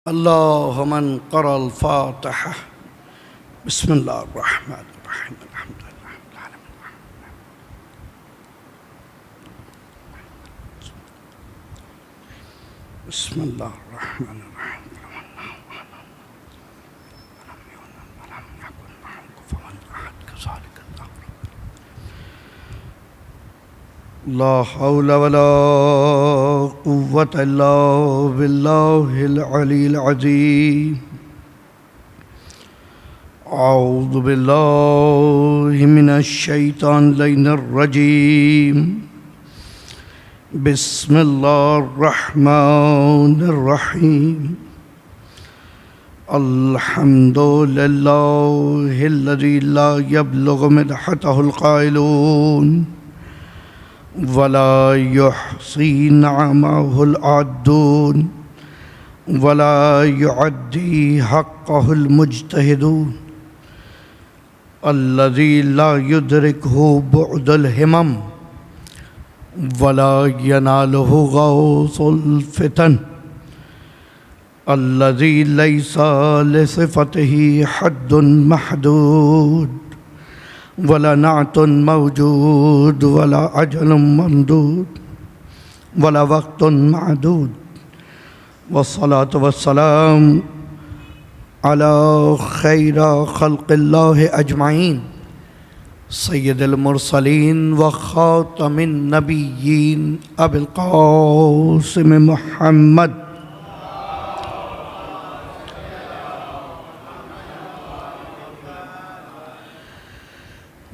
الله من قرأ الفاتحة بسم الله الرحمن الرحيم الحمد لله رب العالمين بسم الله الرحمن الرحيم ولم يولد ولم يكن له كفوا أحد كذلك لا حول ولا قوة إلا بالله العلي العظيم أعوذ بالله من الشيطان اللعين الرجيم بسم الله الرحمن الرحيم الحمد لله الذي لا يبلغ مدحته القائلون ولا يحصي نعمه العادون ولا يعدي حقه المجتهدون الذي لا يدركه بعد الهمم ولا يناله غوص الفتن الذي ليس لصفته حد محدود ولا نعت موجود ولا أجل ممدود ولا وقت معدود والصلاة والسلام على خير خلق الله أجمعين سيد المرسلين وخاتم النبيين أبي القاسم محمد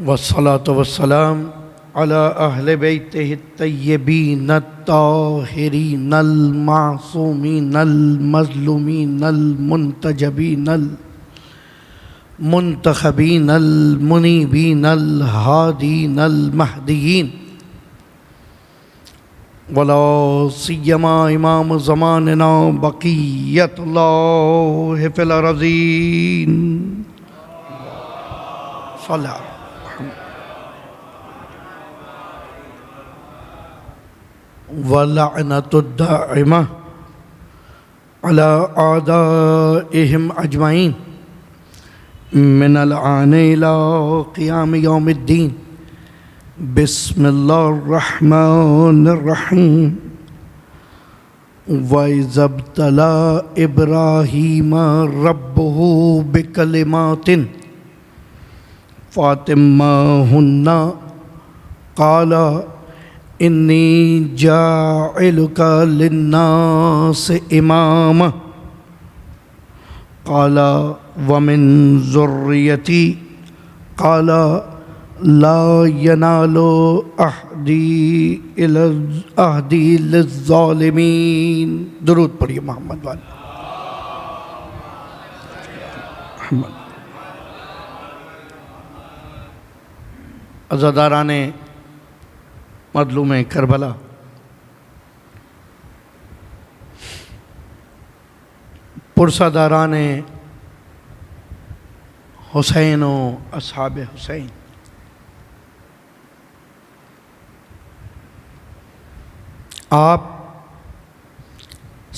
والصلاة والسلام على أهل بيته الطيبين الطاهرين المعصومين المظلومين المنتجبين المنتخبين المنيبين الهادين المهديين ولا سيما إمام زماننا بقية الله في الأرضين صلى الله ولعنة الدائمة على أعدائهم أجمعين من الآن إلى قيام يوم الدين بسم الله الرحمن الرحيم وإذا ابتلى إبراهيم ربه بكلمات فأتمهن قال إني جاعلك للناس إماما قال ومن ذريتي قال لا ينال عهدي للظالمين درود پڑھیے محمد والے محمد عزاداران مظلوم کربلا پرساداران حسین و اصحاب حسین آپ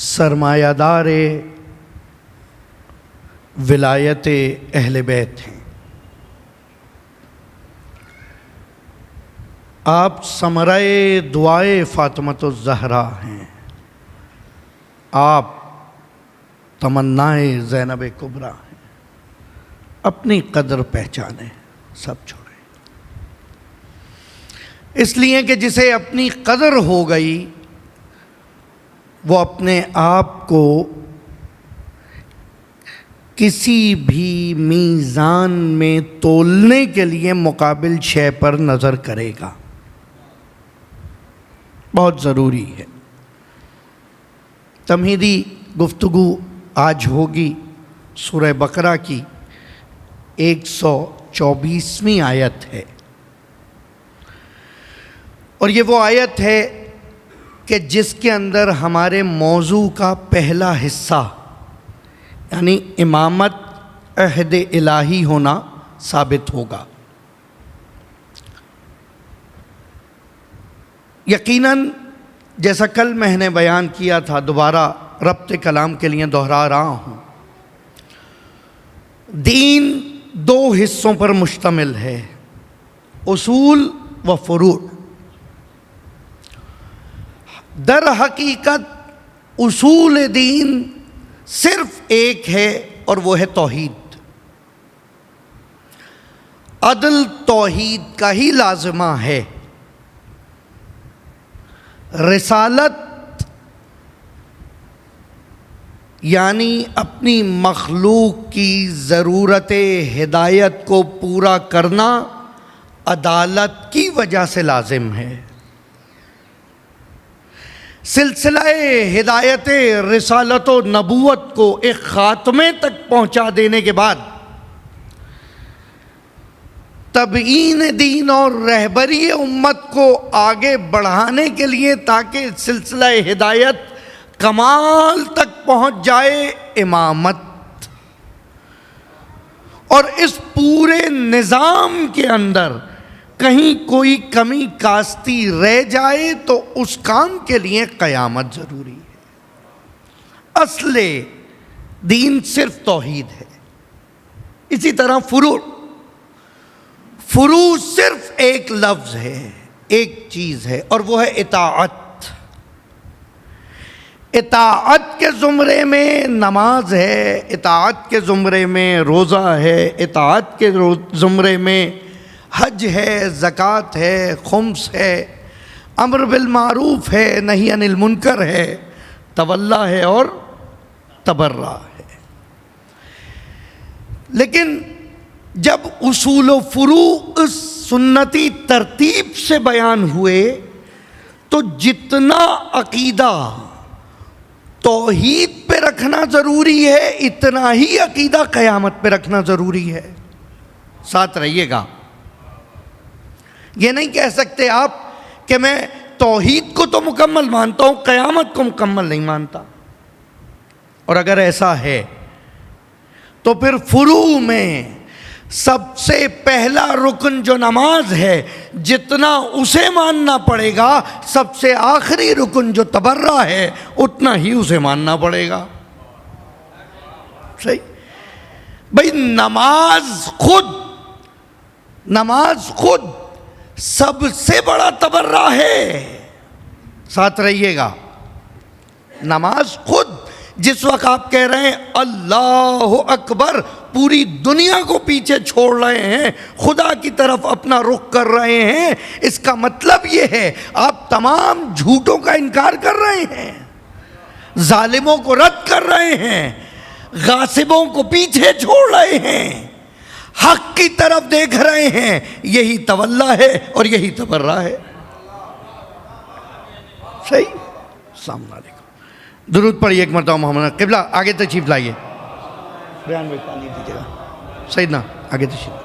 سرمایہ دار ولایت اہل بیت ہیں، آپ ثمرہ دعائے فاطمۃ الزہرا ہیں، آپ تمنائے زینب کبریٰ ہیں۔ اپنی قدر پہچانیں، سب چھوڑیں، اس لیے کہ جسے اپنی قدر ہو گئی وہ اپنے آپ کو کسی بھی میزان میں تولنے کے لیے مقابل شے پر نظر کرے گا۔ بہت ضروری ہے۔ تمہیدی گفتگو آج ہوگی سورہ بقرہ کی 124ویں آیت ہے، اور یہ وہ آیت ہے کہ جس کے اندر ہمارے موضوع کا پہلا حصہ یعنی امامت عہد الہی ہونا ثابت ہوگا۔ یقیناً جیسا کل میں نے بیان کیا تھا، دوبارہ ربط کلام کے لیے دہرا رہا ہوں. دین دو حصوں پر مشتمل ہے، اصول و فروع. در حقیقت اصول دین صرف ایک ہے اور وہ ہے توحید. عدل توحید کا ہی لازمہ ہے. رسالت یعنی اپنی مخلوق کی ضرورت ہدایت کو پورا کرنا عدالت کی وجہ سے لازم ہے. سلسلہ ہدایت رسالت و نبوت کو ایک خاتمے تک پہنچا دینے کے بعد تبیین دین اور رہبری امت کو آگے بڑھانے کے لیے تاکہ سلسلہ ہدایت کمال تک پہنچ جائے، امامت. اور اس پورے نظام کے اندر کہیں کوئی کمی کاستی رہ جائے تو اس کام کے لیے قیامت ضروری ہے. اصل دین صرف توحید ہے. اسی طرح فروع صرف ایک لفظ ہے، ایک چیز ہے، اور وہ ہے اطاعت. اطاعت کے زمرے میں نماز ہے، اطاعت کے زمرے میں روزہ ہے، اطاعت کے زمرے میں حج ہے، زکوٰۃ ہے، خمس ہے، امر بالمعروف ہے، نہی عن المنکر ہے، تولا ہے اور تبرع ہے. لیکن جب اصول و فروع اس سنتی ترتیب سے بیان ہوئے تو جتنا عقیدہ توحید پہ رکھنا ضروری ہے اتنا ہی عقیدہ قیامت پہ رکھنا ضروری ہے. ساتھ رہیے گا. یہ نہیں کہہ سکتے آپ کہ میں توحید کو تو مکمل مانتا ہوں، قیامت کو مکمل نہیں مانتا. اور اگر ایسا ہے تو پھر فروع میں سب سے پہلا رکن جو نماز ہے جتنا اسے ماننا پڑے گا، سب سے آخری رکن جو تبرع ہے اتنا ہی اسے ماننا پڑے گا. صحیح بھئی، نماز خود سب سے بڑا تبرع ہے. ساتھ رہیے گا. نماز خود جس وقت آپ کہہ رہے ہیں اللہ اکبر، پوری دنیا کو پیچھے چھوڑ رہے ہیں، خدا کی طرف اپنا رخ کر رہے ہیں، اس کا مطلب یہ ہے آپ تمام جھوٹوں کا انکار کر رہے ہیں، ظالموں کو رد کر رہے ہیں، غاصبوں کو پیچھے چھوڑ رہے ہیں، حق کی طرف دیکھ رہے ہیں. یہی تولا ہے اور یہی تبرع ہے. صحیح. السلام علیکم. درود پڑھیے ایک مرتبہ محمد قبلہ. آگے تشریف لائیے. بیان میں پانی دیجیے گا. سیدنا آگے تشریف.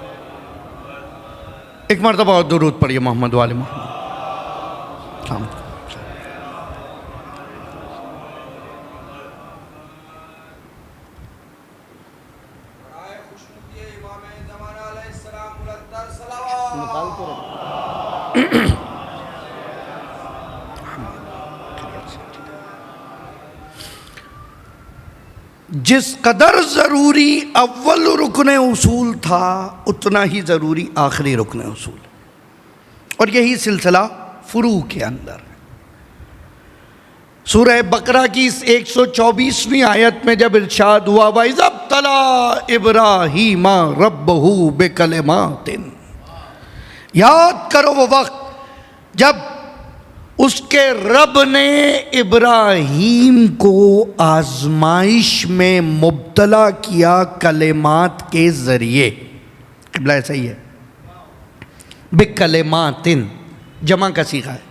ایک مرتبہ اور درود پڑھیے محمد والے محمد. السلام علیکم. جس قدر ضروری اول رکن اصول تھا اتنا ہی ضروری آخری رکن اصول. اور یہی سلسلہ فروع کے اندر ہے. سورہ بقرہ کی اس 124ویں آیت میں جب ارشاد ہوا وَإِذَا ابْتَلَىٰ إِبْرَاهِيمَ رَبُّهُ بِكَلِمَاتٍ، یاد کرو وہ وقت جب اس کے رب نے ابراہیم کو آزمائش میں مبتلا کیا کلمات کے ذریعے. قبلہ ایسا ہی ہے، بِكَلِمَاتٍ جمع کا صیغہ ہے.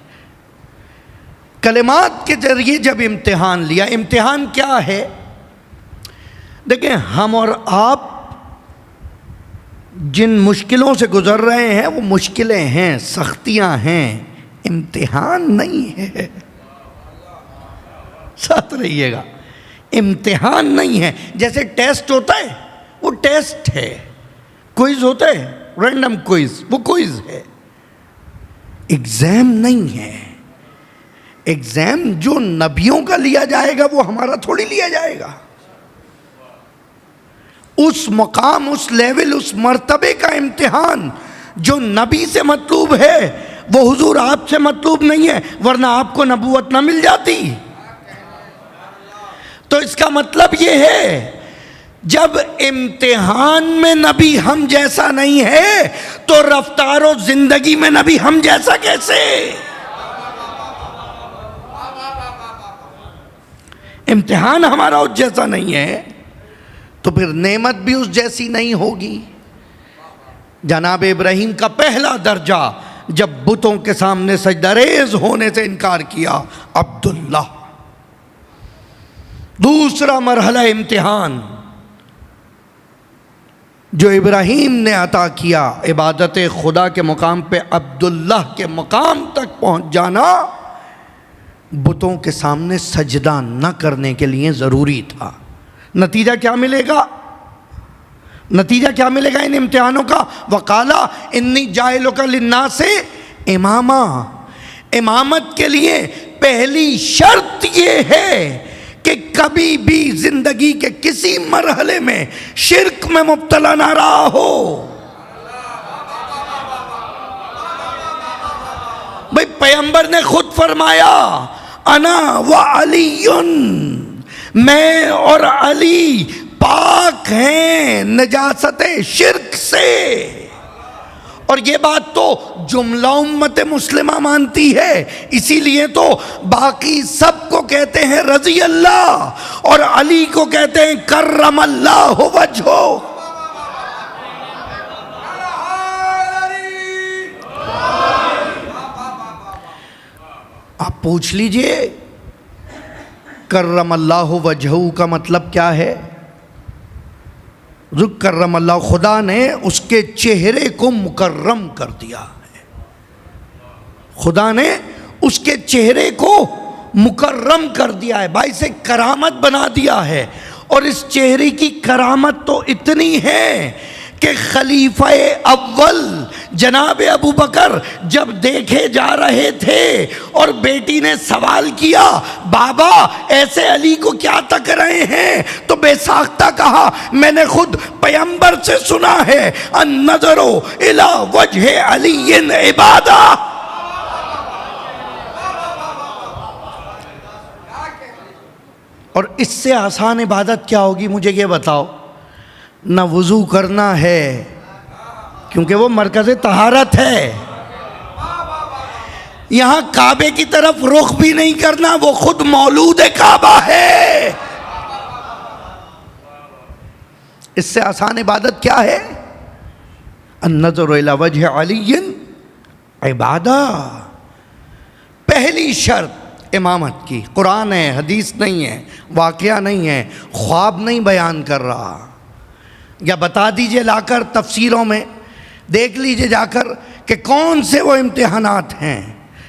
کلمات کے ذریعے جب امتحان لیا. امتحان کیا ہے؟ دیکھیں، ہم اور آپ جن مشکلوں سے گزر رہے ہیں وہ مشکلیں ہیں، سختیاں ہیں، امتحان نہیں ہے. ساتھ رہیے گا. امتحان نہیں ہے. جیسے ٹیسٹ ہوتا ہے وہ ٹیسٹ ہے، کوئز ہوتا ہے رینڈم کوئز، وہ کوئز ہے، ایگزام نہیں ہے. ایگزام جو نبیوں کا لیا جائے گا وہ ہمارا تھوڑی لیا جائے گا. اس مقام، اس لیول، اس مرتبے کا امتحان جو نبی سے مطلوب ہے وہ حضور آپ سے مطلوب نہیں ہے، ورنہ آپ کو نبوت نہ مل جاتی. تو اس کا مطلب یہ ہے جب امتحان میں نبی ہم جیسا نہیں ہے تو رفتار و زندگی میں نبی ہم جیسا کیسے؟ امتحان ہمارا اس جیسا نہیں ہے تو پھر نعمت بھی اس جیسی نہیں ہوگی. جناب ابراہیم کا پہلا درجہ جب بتوں کے سامنے سجدہ ریز ہونے سے انکار کیا، عبداللہ. دوسرا مرحلہ امتحان جو ابراہیم نے عطا کیا، عبادت خدا کے مقام پہ عبداللہ کے مقام تک پہنچ جانا بتوں کے سامنے سجدہ نہ کرنے کے لیے ضروری تھا. نتیجہ کیا ملے گا؟ نتیجہ کیا ملے گا ان امتحانوں کا؟ وَقَالَ إِنِّي جَاعِلُكَ لِلنَّاسِ اماما. امامت کے لیے پہلی شرط یہ ہے کہ کبھی بھی زندگی کے کسی مرحلے میں شرک میں مبتلا نہ رہا ہو. بھئی پیغمبر نے خود فرمایا انا و علی، میں اور علی پاک ہیں نجاست شرک سے. اور یہ بات تو جملہ امت مسلمہ مانتی ہے، اسی لیے تو باقی سب کو کہتے ہیں رضی اللہ اور علی کو کہتے ہیں کرم اللہ وجہہ. آپ پوچھ لیجئے کرم اللہ وجہہ کا مطلب کیا ہے؟ کرم اللہ، خدا نے اس کے چہرے کو مکرم کر دیا ہے. خدا نے اس کے چہرے کو مکرم کر دیا ہے، باعث کرامت بنا دیا ہے. اور اس چہرے کی کرامت تو اتنی ہے کہ خلیفہ اول جناب ابو بکر جب دیکھے جا رہے تھے اور بیٹی نے سوال کیا بابا ایسے علی کو کیا تک رہے ہیں، تو بے ساختہ کہا میں نے خود پیغمبر سے سنا ہے النظر الی وجہ علی عبادہ. اور اس سے آسان عبادت کیا ہوگی مجھے یہ بتاؤ؟ نہ وضو کرنا ہے کیونکہ وہ مرکز طہارت ہے، یہاں کعبے کی طرف رخ بھی نہیں کرنا، وہ خود مولود کعبہ ہے. اس سے آسان عبادت کیا ہے؟ النظر الی وجہ علی عبادہ. پہلی شرط امامت کی، قرآن ہے، حدیث نہیں ہے، واقعہ نہیں ہے، خواب نہیں بیان کر رہا. یا بتا دیجئے لا کر تفسیروں میں دیکھ لیجئے جا کر کہ کون سے وہ امتحانات ہیں.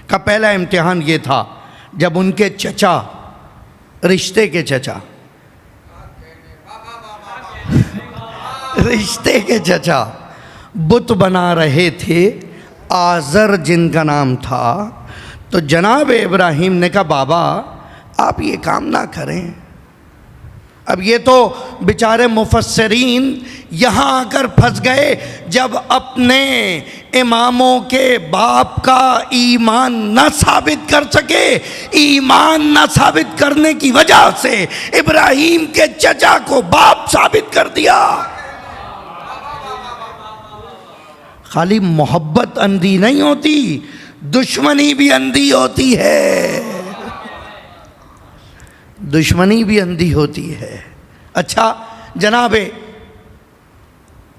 کا پہلا امتحان یہ تھا جب ان کے چچا، رشتے کے چچا، رشتے کے چچا بت بنا رہے تھے، آزر جن کا نام تھا. تو جناب ابراہیم نے کہا بابا آپ یہ کام نہ کریں. اب یہ تو بیچارے مفسرین یہاں آ کر پھنس گئے جب اپنے اماموں کے باپ کا ایمان نہ ثابت کر سکے، ایمان نہ ثابت کرنے کی وجہ سے ابراہیم کے چچا کو باپ ثابت کر دیا. خالی محبت اندھی نہیں ہوتی، دشمنی بھی اندھی ہوتی ہے، دشمنی بھی اندھی ہوتی ہے. اچھا جناب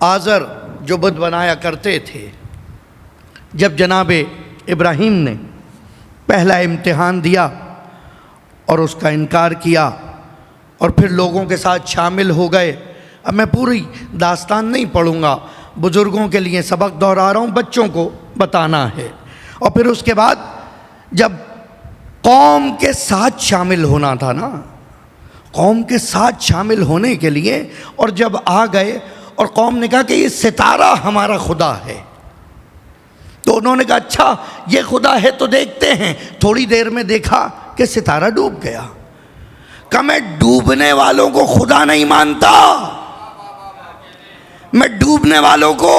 آزر جو بت بنایا کرتے تھے، جب جناب ابراہیم نے پہلا امتحان دیا اور اس کا انکار کیا اور پھر لوگوں کے ساتھ شامل ہو گئے. اب میں پوری داستان نہیں پڑھوں گا، بزرگوں کے لیے سبق دہرا رہا ہوں، بچوں کو بتانا ہے. اور پھر اس کے بعد جب قوم کے ساتھ شامل ہونا تھا نا، قوم کے ساتھ شامل ہونے کے لیے، اور جب آ گئے اور قوم نے کہا کہ یہ ستارہ ہمارا خدا ہے، تو تو انہوں نے کہا اچھا یہ خدا ہے تو دیکھتے ہیں. تھوڑی دیر میں دیکھا کہ ستارہ ڈوب گیا. کہ میں ڈوبنے والوں کو خدا نہیں مانتا, میں ڈوبنے والوں کو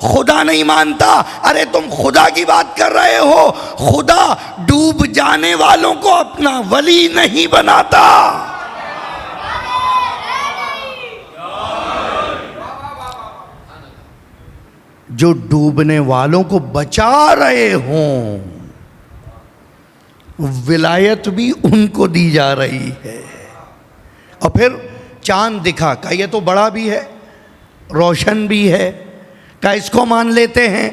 خدا نہیں مانتا. ارے تم خدا کی بات کر رہے ہو, خدا ڈوب جانے والوں کو اپنا ولی نہیں بناتا. جو ڈوبنے والوں کو بچا رہے ہوں ولایت بھی ان کو دی جا رہی ہے. اور پھر چاند دکھا, کہ یہ تو بڑا بھی ہے, روشن بھی ہے, کہ اس کو مان لیتے ہیں.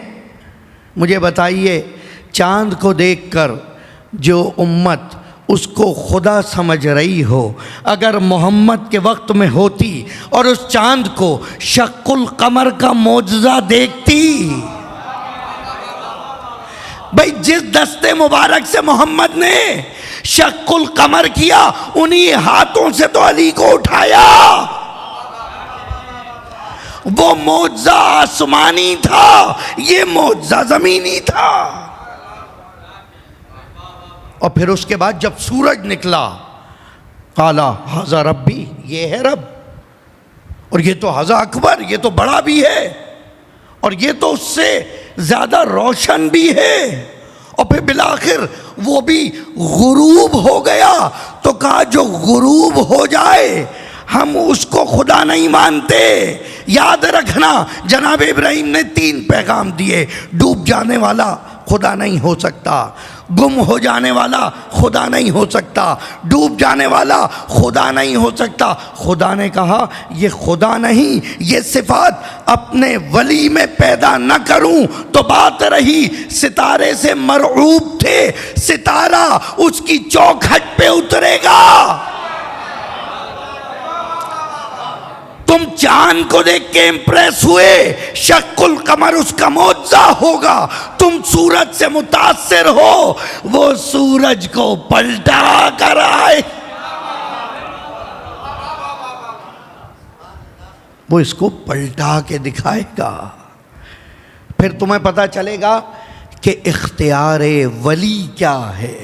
مجھے بتائیے, چاند کو دیکھ کر جو امت اس کو خدا سمجھ رہی ہو, اگر محمد کے وقت میں ہوتی اور اس چاند کو شق القمر کا معجزہ دیکھتی, بھئی جس دستے مبارک سے محمد نے شق القمر کیا انہی ہاتھوں سے تو علی کو اٹھایا. وہ معجزہ آسمانی تھا, یہ معجزہ زمینی تھا. اور پھر اس کے بعد جب سورج نکلا, قالا ھذا ربی, یہ ہے رب, اور یہ تو ھذا اکبر, یہ تو بڑا بھی ہے, اور یہ تو اس سے زیادہ روشن بھی ہے. اور پھر بالآخر وہ بھی غروب ہو گیا. تو کہا جو غروب ہو جائے ہم اس کو خدا نہیں مانتے. یاد رکھنا جناب ابراہیم نے 3 پیغام دیے. ڈوب جانے والا خدا نہیں ہو سکتا, گم ہو جانے والا خدا نہیں ہو سکتا, ڈوب جانے والا خدا نہیں ہو سکتا. خدا نے کہا یہ خدا نہیں, یہ صفات اپنے ولی میں پیدا نہ کروں. تو بات رہی ستارے سے مرعوب تھے, ستارہ اس کی چوکھٹ پہ اترے گا. تم چاند کو دیکھ کے امپریس ہوئے, شق القمر اس کا معجزہ ہوگا. تم سورج سے متاثر ہو, وہ سورج کو پلٹا کر آئے, وہ اس کو پلٹا کے دکھائے گا. پھر تمہیں پتا چلے گا کہ اختیار ولی کیا ہے.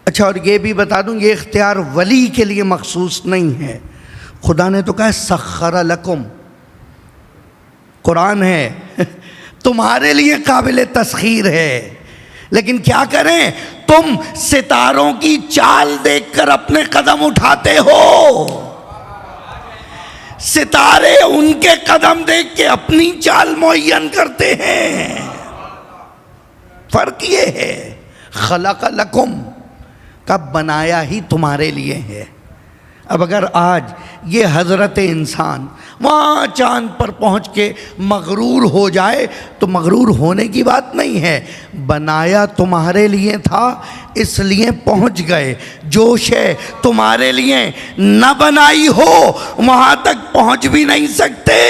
اچھا, اور یہ بھی بتا دوں, یہ اختیار ولی کے لیے مخصوص نہیں ہے. خدا نے تو کہا سخر لکم, قرآن ہے تمہارے لیے قابل تسخیر ہے. لیکن کیا کریں, تم ستاروں کی چال دیکھ کر اپنے قدم اٹھاتے ہو, ستارے ان کے قدم دیکھ کے اپنی چال معین کرتے ہیں. فرق یہ ہے, خلق لکم کا بنایا ہی تمہارے لیے ہے. اب اگر آج یہ حضرت انسان وہاں چاند پر پہنچ کے مغرور ہو جائے تو مغرور ہونے کی بات نہیں ہے. بنایا تمہارے لیے تھا اس لیے پہنچ گئے. جو شے تمہارے لیے نہ بنائی ہو وہاں تک پہنچ بھی نہیں سکتے.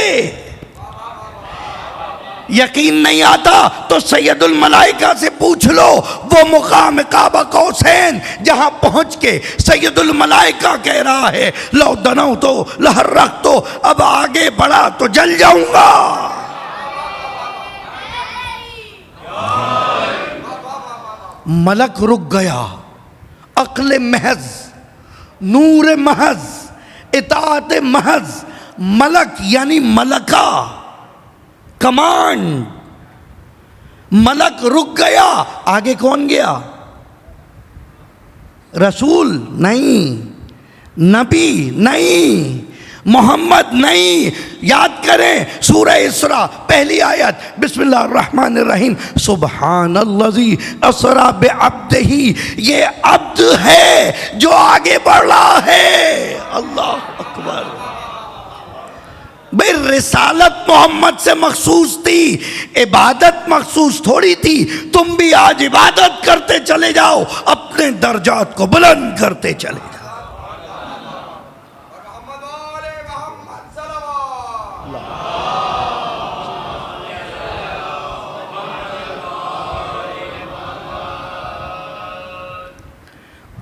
یقین نہیں آتا تو سید الملائکہ سے پوچھ لو, وہ مقام قاب قوسین جہاں پہنچ کے سید الملائکہ کہہ رہا ہے لو دنو تو لحرقت تو, اب آگے بڑھا تو جل جاؤں گا. ملک رک گیا, عقل محض, نور محض, اطاعت محض. ملک یعنی ملکہ, کمانڈ. ملک رک گیا, آگے کون گیا؟ رسول نہیں, نبی نہیں, محمد نہیں. یاد کریں سورہ اسراء پہلی آیت, بسم اللہ الرحمن الرحیم, سبحان الذی اسری بعبدہ, یہ عبد ہے جو آگے بڑھ رہا ہے. اللہ اکبر. بھئی رسالت محمد سے مخصوص تھی, عبادت مخصوص تھوڑی تھی. تم بھی آج عبادت کرتے چلے جاؤ, اپنے درجات کو بلند کرتے چلے جاؤ.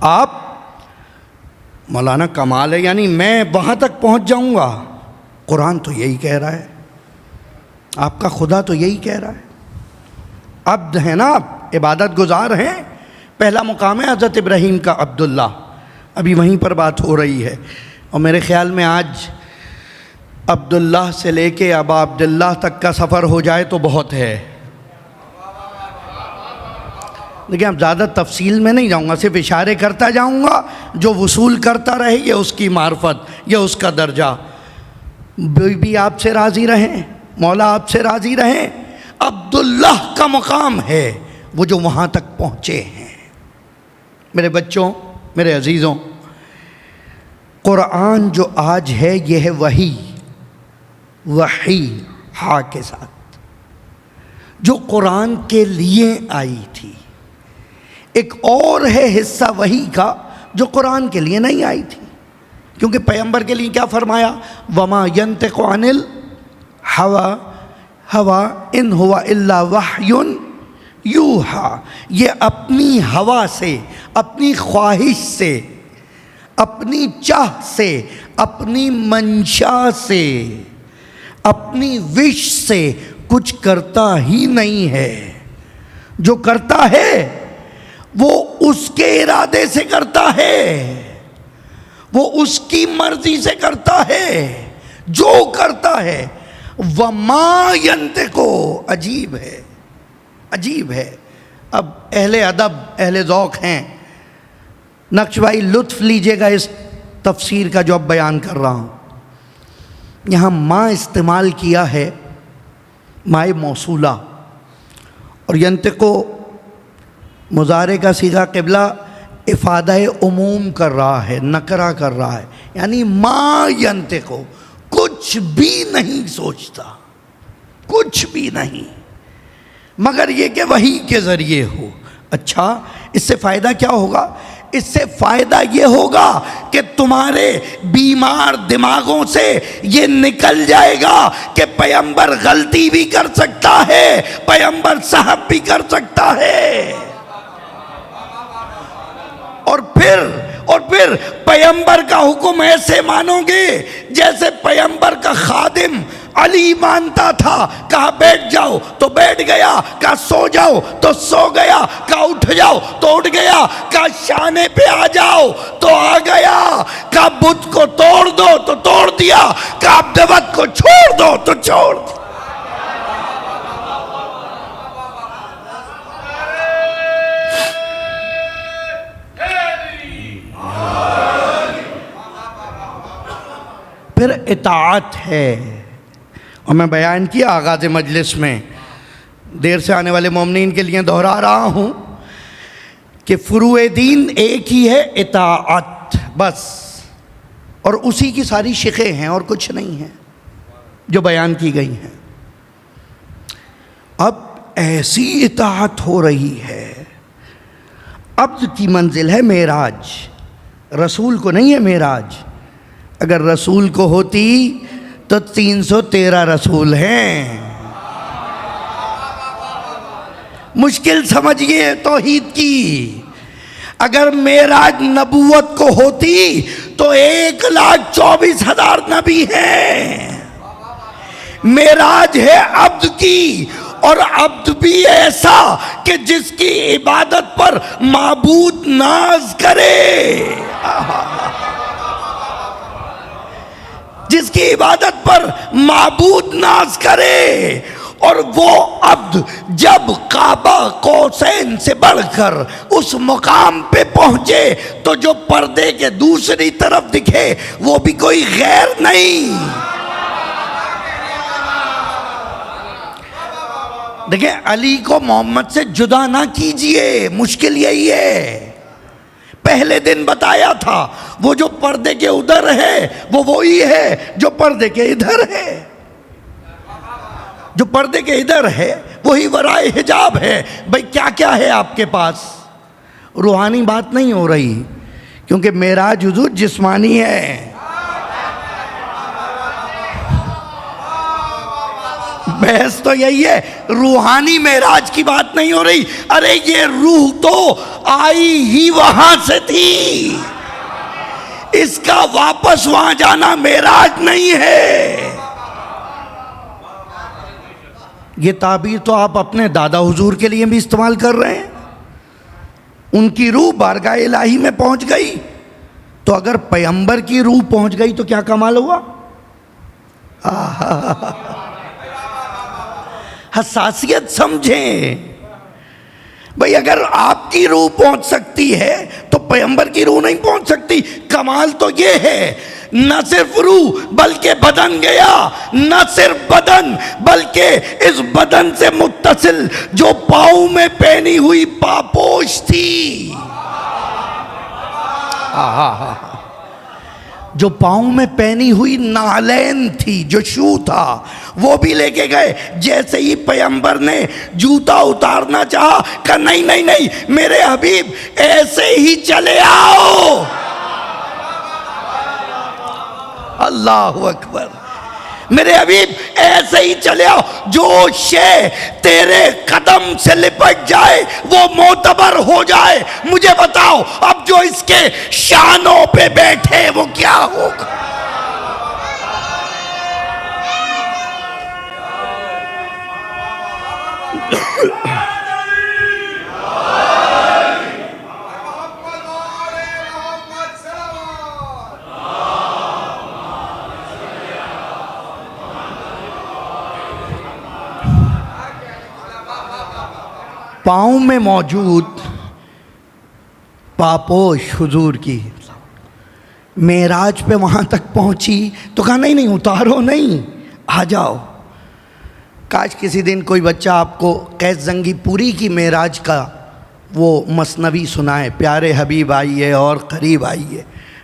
آپ مولانا کمال ہے, یعنی میں وہاں تک پہنچ جاؤں گا. قرآن تو یہی کہہ رہا ہے, آپ کا خدا تو یہی کہہ رہا ہے. عبد ہیں نا آپ، عبادت گزار ہیں. پہلا مقام ہے حضرت ابراہیم کا عبداللہ. ابھی وہیں پر بات ہو رہی ہے. اور میرے خیال میں آج عبداللہ سے لے کے ابا عبداللہ تک کا سفر ہو جائے تو بہت ہے. لیکن اب زیادہ تفصیل میں نہیں جاؤں گا، صرف اشارے کرتا جاؤں گا. جو وصول کرتا رہے یہ اس کی معرفت، یہ اس کا درجہ. بھی آپ سے راضی رہیں، مولا آپ سے راضی رہیں. عبداللہ کا مقام ہے وہ جو وہاں تک پہنچے ہیں. میرے بچوں، میرے عزیزوں، قرآن جو آج ہے یہ ہے وحی ہا کے ساتھ، جو قرآن کے لیے آئی تھی. ایک اور ہے حصہ وحی کا جو قرآن کے لیے نہیں آئی تھی، کیونکہ پیغمبر کے لیے کیا فرمایا؟ وما ينطق عن الهوى ان هو الا وحی یوحی. یہ اپنی ہوا سے، اپنی خواہش سے، اپنی چاہ سے، اپنی منشا سے، اپنی وش سے کچھ کرتا ہی نہیں ہے. جو کرتا ہے وہ اس کے ارادے سے کرتا ہے، وہ اس کی مرضی سے کرتا ہے. جو کرتا ہے وما ينطق. عجیب ہے، عجیب ہے. اب اہل ادب، اہل ذوق ہیں، نقش بھائی لطف لیجئے گا اس تفسیر کا جو اب بیان کر رہا ہوں. یہاں ما استعمال کیا ہے، مائے موصولہ، اور ینطقو مضارع کا صیغہ قبلہ افادہ عموم کر رہا ہے، نکرہ کر رہا ہے. یعنی ما ینطقو، کچھ بھی نہیں سوچتا، کچھ بھی نہیں، مگر یہ کہ وحی کے ذریعے ہو. اچھا، اس سے فائدہ کیا ہوگا؟ اس سے فائدہ یہ ہوگا کہ تمہارے بیمار دماغوں سے یہ نکل جائے گا کہ پیغمبر غلطی بھی کر سکتا ہے، پیغمبر صاحب بھی کر سکتا ہے. اور پھر پیغمبر کا حکم ایسے مانو گے جیسے پیغمبر کا خادم علی مانتا تھا. کہا بیٹھ جاؤ تو بیٹھ گیا، کہا سو جاؤ تو سو گیا، کہا اٹھ جاؤ تو اٹھ گیا، کہا شانے پہ آ جاؤ تو آ گیا، کہا بت کو توڑ دو تو توڑ دیا، کہا عبدوت کو چھوڑ دو تو چھوڑ دیا. پھر اطاعت ہے. اور میں بیان کیا آغاز مجلس میں، دیر سے آنے والے مومنین کے لیے دہرا رہا ہوں کہ فروع دین ایک ہی ہے، اطاعت بس. اور اسی کی ساری شقیں ہیں اور کچھ نہیں ہیں جو بیان کی گئی ہیں. اب ایسی اطاعت ہو رہی ہے. عبد کی منزل ہے معراج، رسول کو نہیں ہے معراج. اگر رسول کو ہوتی تو 313 رسول ہیں. مشکل سمجھئے توحید کی. اگر معراج نبوت کو ہوتی تو 1,24,000 نبی ہیں. معراج ہے عبد کی، اور عبد بھی ایسا کہ جس کی عبادت پر معبود ناز کرے، جس کی عبادت پر معبود ناز کرے. اور وہ عبد جب کعبہ قوسین سے بڑھ کر اس مقام پہ پہنچے تو جو پردے کے دوسری طرف دکھے وہ بھی کوئی غیر نہیں. دیکھیں، علی کو محمد سے جدا نہ کیجئے، مشکل یہی ہے. پہلے دن بتایا تھا وہ جو پردے کے ادھر ہے وہ وہی ہے جو پردے کے ادھر ہے. جو پردے کے ادھر ہے وہی ورائے حجاب ہے. بھئی کیا کیا ہے آپ کے پاس؟ روحانی بات نہیں ہو رہی، کیونکہ معراج حضور جسمانی ہے. بحث تو یہی ہے، روحانی معراج کی بات نہیں ہو رہی. ارے یہ روح تو آئی ہی وہاں سے تھی، اس کا واپس وہاں جانا معراج نہیں ہے. یہ تعبیر تو آپ اپنے دادا حضور کے لیے بھی استعمال کر رہے ہیں. ان کی روح بارگاہ الہی میں پہنچ گئی تو اگر پیغمبر کی روح پہنچ گئی تو کیا کمال ہوا؟ حساسیت سمجھیں بھئی. اگر آپ کی روح پہنچ سکتی ہے تو پیغمبر کی روح نہیں پہنچ سکتی. کمال تو یہ ہے نہ صرف روح بلکہ بدن گیا، نہ صرف بدن بلکہ اس بدن سے متصل جو پاؤں میں پہنی ہوئی پاپوش تھی، جو پاؤں میں پہنی ہوئی نالین تھی، جو شو تھا، وہ بھی لے کے گئے. جیسے ہی پیغمبر نے جوتا اتارنا چاہا کہا نہیں نہیں نہیں میرے حبیب ایسے ہی چلے آؤ. اللہ اکبر. میرے حبیب ایسے ہی چلے آؤ. جو شے تیرے قدم سے لپٹ جائے وہ معتبر ہو جائے. مجھے بتاؤ اب جو اس کے شانوں پہ بیٹھے وہ کیا ہوگا؟ پاؤں میں موجود پاپوش حضور کی معراج پہ وہاں تک پہنچی تو کہا نہیں نہیں اتارو نہیں، آ جاؤ. کاش کسی دن کوئی بچہ آپ کو قیس زنگی پوری کی معراج کا وہ مثنوی سنائے. پیارے حبیب آئیے اور قریب آئیے.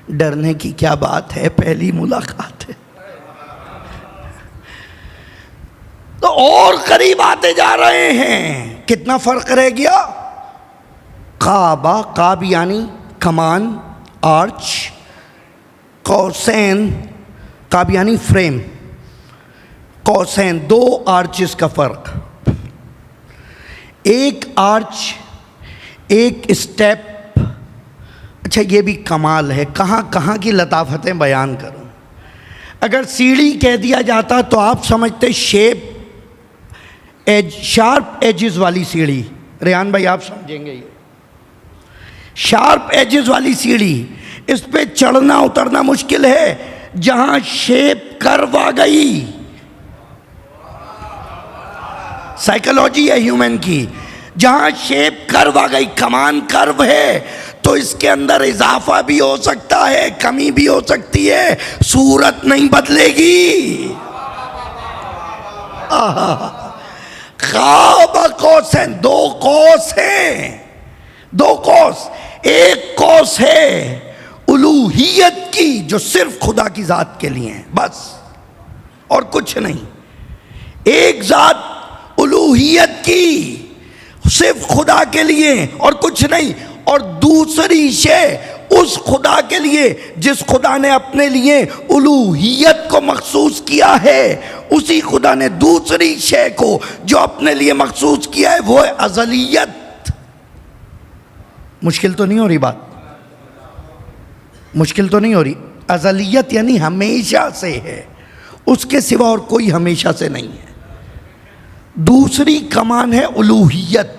ڈرنے کی کیا بات ہے، پہلی ملاقات ہے. تو اور قریب آتے جا رہے ہیں. کتنا فرق رہ گیا؟ کعبہ، قاب یعنی کمان، آرچ، قوسین، قاب یعنی فریم، قوسین، دو آرچز کا فرق. ایک آرچ، ایک اسٹیپ. اچھا یہ بھی کمال ہے، کہاں کہاں کی لطافتیں بیان کروں. اگر سیڑھی کہہ دیا جاتا تو آپ سمجھتے شیپ ایج، شارپ ایجز والی سیڑھی. ریحان بھائی آپ سمجھیں گے. یہ شارپ ایجز والی سیڑھی، اس پہ چڑھنا اترنا مشکل ہے. جہاں شیپ کرو آ گئی، سائیکالوجی ہے ہیومن کی، جہاں شیپ کرو آ گئی، کمان کرو ہے تو اس کے اندر اضافہ بھی ہو سکتا ہے، کمی بھی ہو سکتی ہے، صورت نہیں بدلے گی. خواب قوسین، دو قوس ہیں، دو قوس. ایک قوس ہے الوہیت کی جو صرف خدا کی ذات کے لیے ہے بس اور کچھ نہیں. ایک ذات الوہیت کی صرف خدا کے لیے اور کچھ نہیں. اور دوسری شے اس خدا کے لیے جس خدا نے اپنے لیے الوہیت کو مخصوص کیا ہے، اسی خدا نے دوسری شے کو جو اپنے لیے مخصوص کیا ہے وہ ہے ازلیت. مشکل تو نہیں ہو رہی بات؟ مشکل تو نہیں ہو رہی؟ ازلیت یعنی ہمیشہ سے ہے، اس کے سوا اور کوئی ہمیشہ سے نہیں ہے. دوسری کمان ہے الوہیت،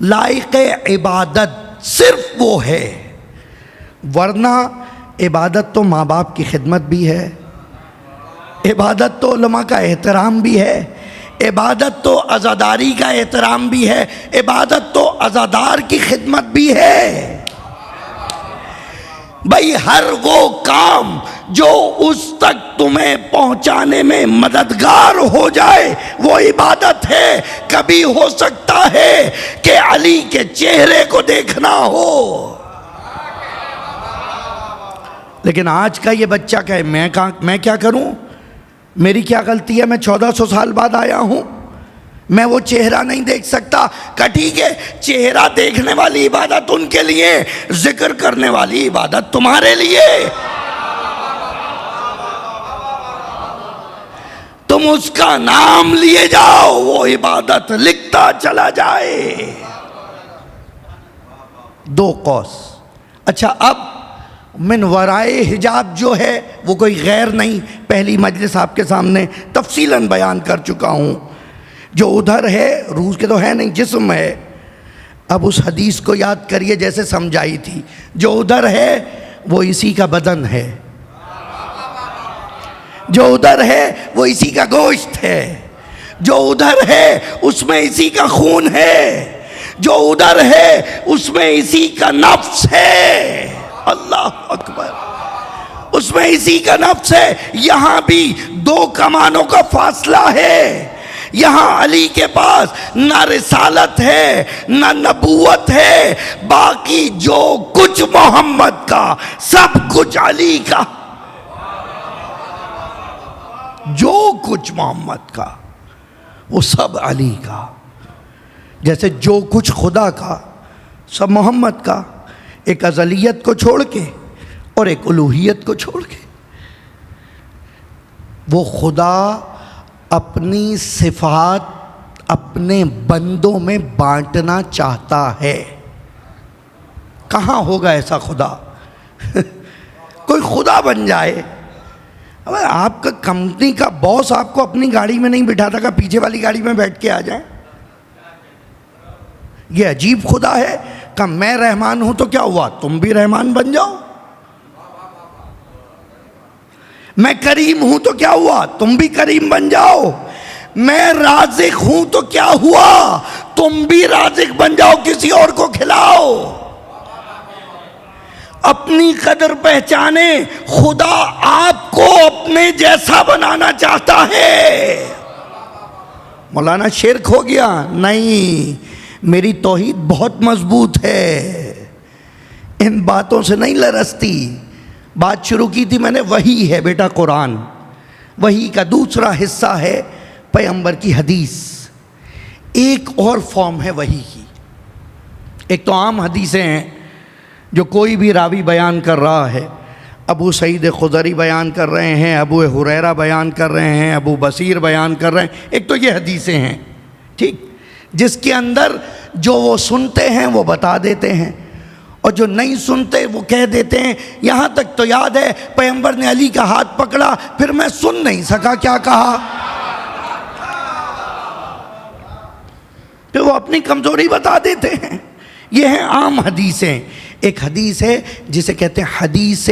لائق عبادت صرف وہ ہے. ورنہ عبادت تو ماں باپ کی خدمت بھی ہے، عبادت تو علماء کا احترام بھی ہے، عبادت تو عزاداری کا احترام بھی ہے، عبادت تو عزادار کی خدمت بھی ہے. بھئی ہر وہ کام جو اس تک تمہیں پہنچانے میں مددگار ہو جائے وہ عبادت ہے. کبھی ہو سکتا ہے کہ علی کے چہرے کو دیکھنا ہو، لیکن آج کا یہ بچہ کہے میں کیا کروں، میری کیا غلطی ہے، میں 1400 سال بعد آیا ہوں، میں وہ چہرہ نہیں دیکھ سکتا. کہ ٹھیک ہے چہرہ دیکھنے والی عبادت ان کے لیے، ذکر کرنے والی عبادت تمہارے لیے. تم اس کا نام لیے جاؤ، وہ عبادت لکھتا چلا جائے. دو قوس. اچھا اب من ورائے حجاب جو ہے وہ کوئی غیر نہیں، پہلی مجلس آپ کے سامنے تفصیلاً بیان کر چکا ہوں. جو ادھر ہے روح کے تو ہے نہیں، جسم ہے. اب اس حدیث کو یاد کریے جیسے سمجھائی تھی. جو ادھر ہے وہ اسی کا بدن ہے، جو ادھر ہے وہ اسی کا گوشت ہے، جو ادھر ہے اس میں اسی کا خون ہے، جو ادھر ہے اس میں اسی کا نفس ہے. اللہ اکبر، اس میں اسی کا نفس ہے. یہاں بھی دو کمانوں کا فاصلہ ہے. یہاں علی کے پاس نہ رسالت ہے نہ نبوت ہے، باقی جو کچھ محمد کا سب کچھ علی کا. جو کچھ محمد کا وہ سب علی کا. جیسے جو کچھ خدا کا سب محمد کا، ایک ازلیت کو چھوڑ کے اور ایک الوہیت کو چھوڑ کے. وہ خدا اپنی صفات اپنے بندوں میں بانٹنا چاہتا ہے. کہاں ہوگا ایسا خدا؟ کوئی خدا بن جائے. اب آپ کا کمپنی کا باس آپ کو اپنی گاڑی میں نہیں بٹھاتا کہ پیچھے والی گاڑی میں بیٹھ کے آ جائیں. یہ عجیب خدا ہے کہ میں رحمان ہوں تو کیا ہوا، تم بھی رحمان بن جاؤ. میں کریم ہوں تو کیا ہوا، تم بھی کریم بن جاؤ. میں رازق ہوں تو کیا ہوا، تم بھی رازق بن جاؤ، کسی اور کو کھلاؤ. اپنی قدر پہچانے. خدا آپ کو اپنے جیسا بنانا چاہتا ہے. مولانا شرک ہو گیا؟ نہیں، میری توحید بہت مضبوط ہے، ان باتوں سے نہیں لرزتی. بات شروع کی تھی میں نے، وحی ہے بیٹا قرآن. وحی کا دوسرا حصہ ہے پیغمبر کی حدیث. ایک اور فارم ہے وحی کی. ایک تو عام حدیثیں ہیں جو کوئی بھی راوی بیان کر رہا ہے. ابو سعید خدری بیان کر رہے ہیں، ابو ہریرہ بیان کر رہے ہیں، ابو بصیر بیان کر رہے ہیں. ایک تو یہ حدیثیں ہیں، ٹھیک، جس کے اندر جو وہ سنتے ہیں وہ بتا دیتے ہیں، اور جو نہیں سنتے وہ کہہ دیتے ہیں. یہاں تک تو یاد ہے پیغمبر نے علی کا ہاتھ پکڑا، پھر میں سن نہیں سکا کیا کہا. پھر وہ اپنی کمزوری بتا دیتے ہیں. یہ ہیں عام حدیثیں. ایک حدیث ہے جسے کہتے ہیں حدیث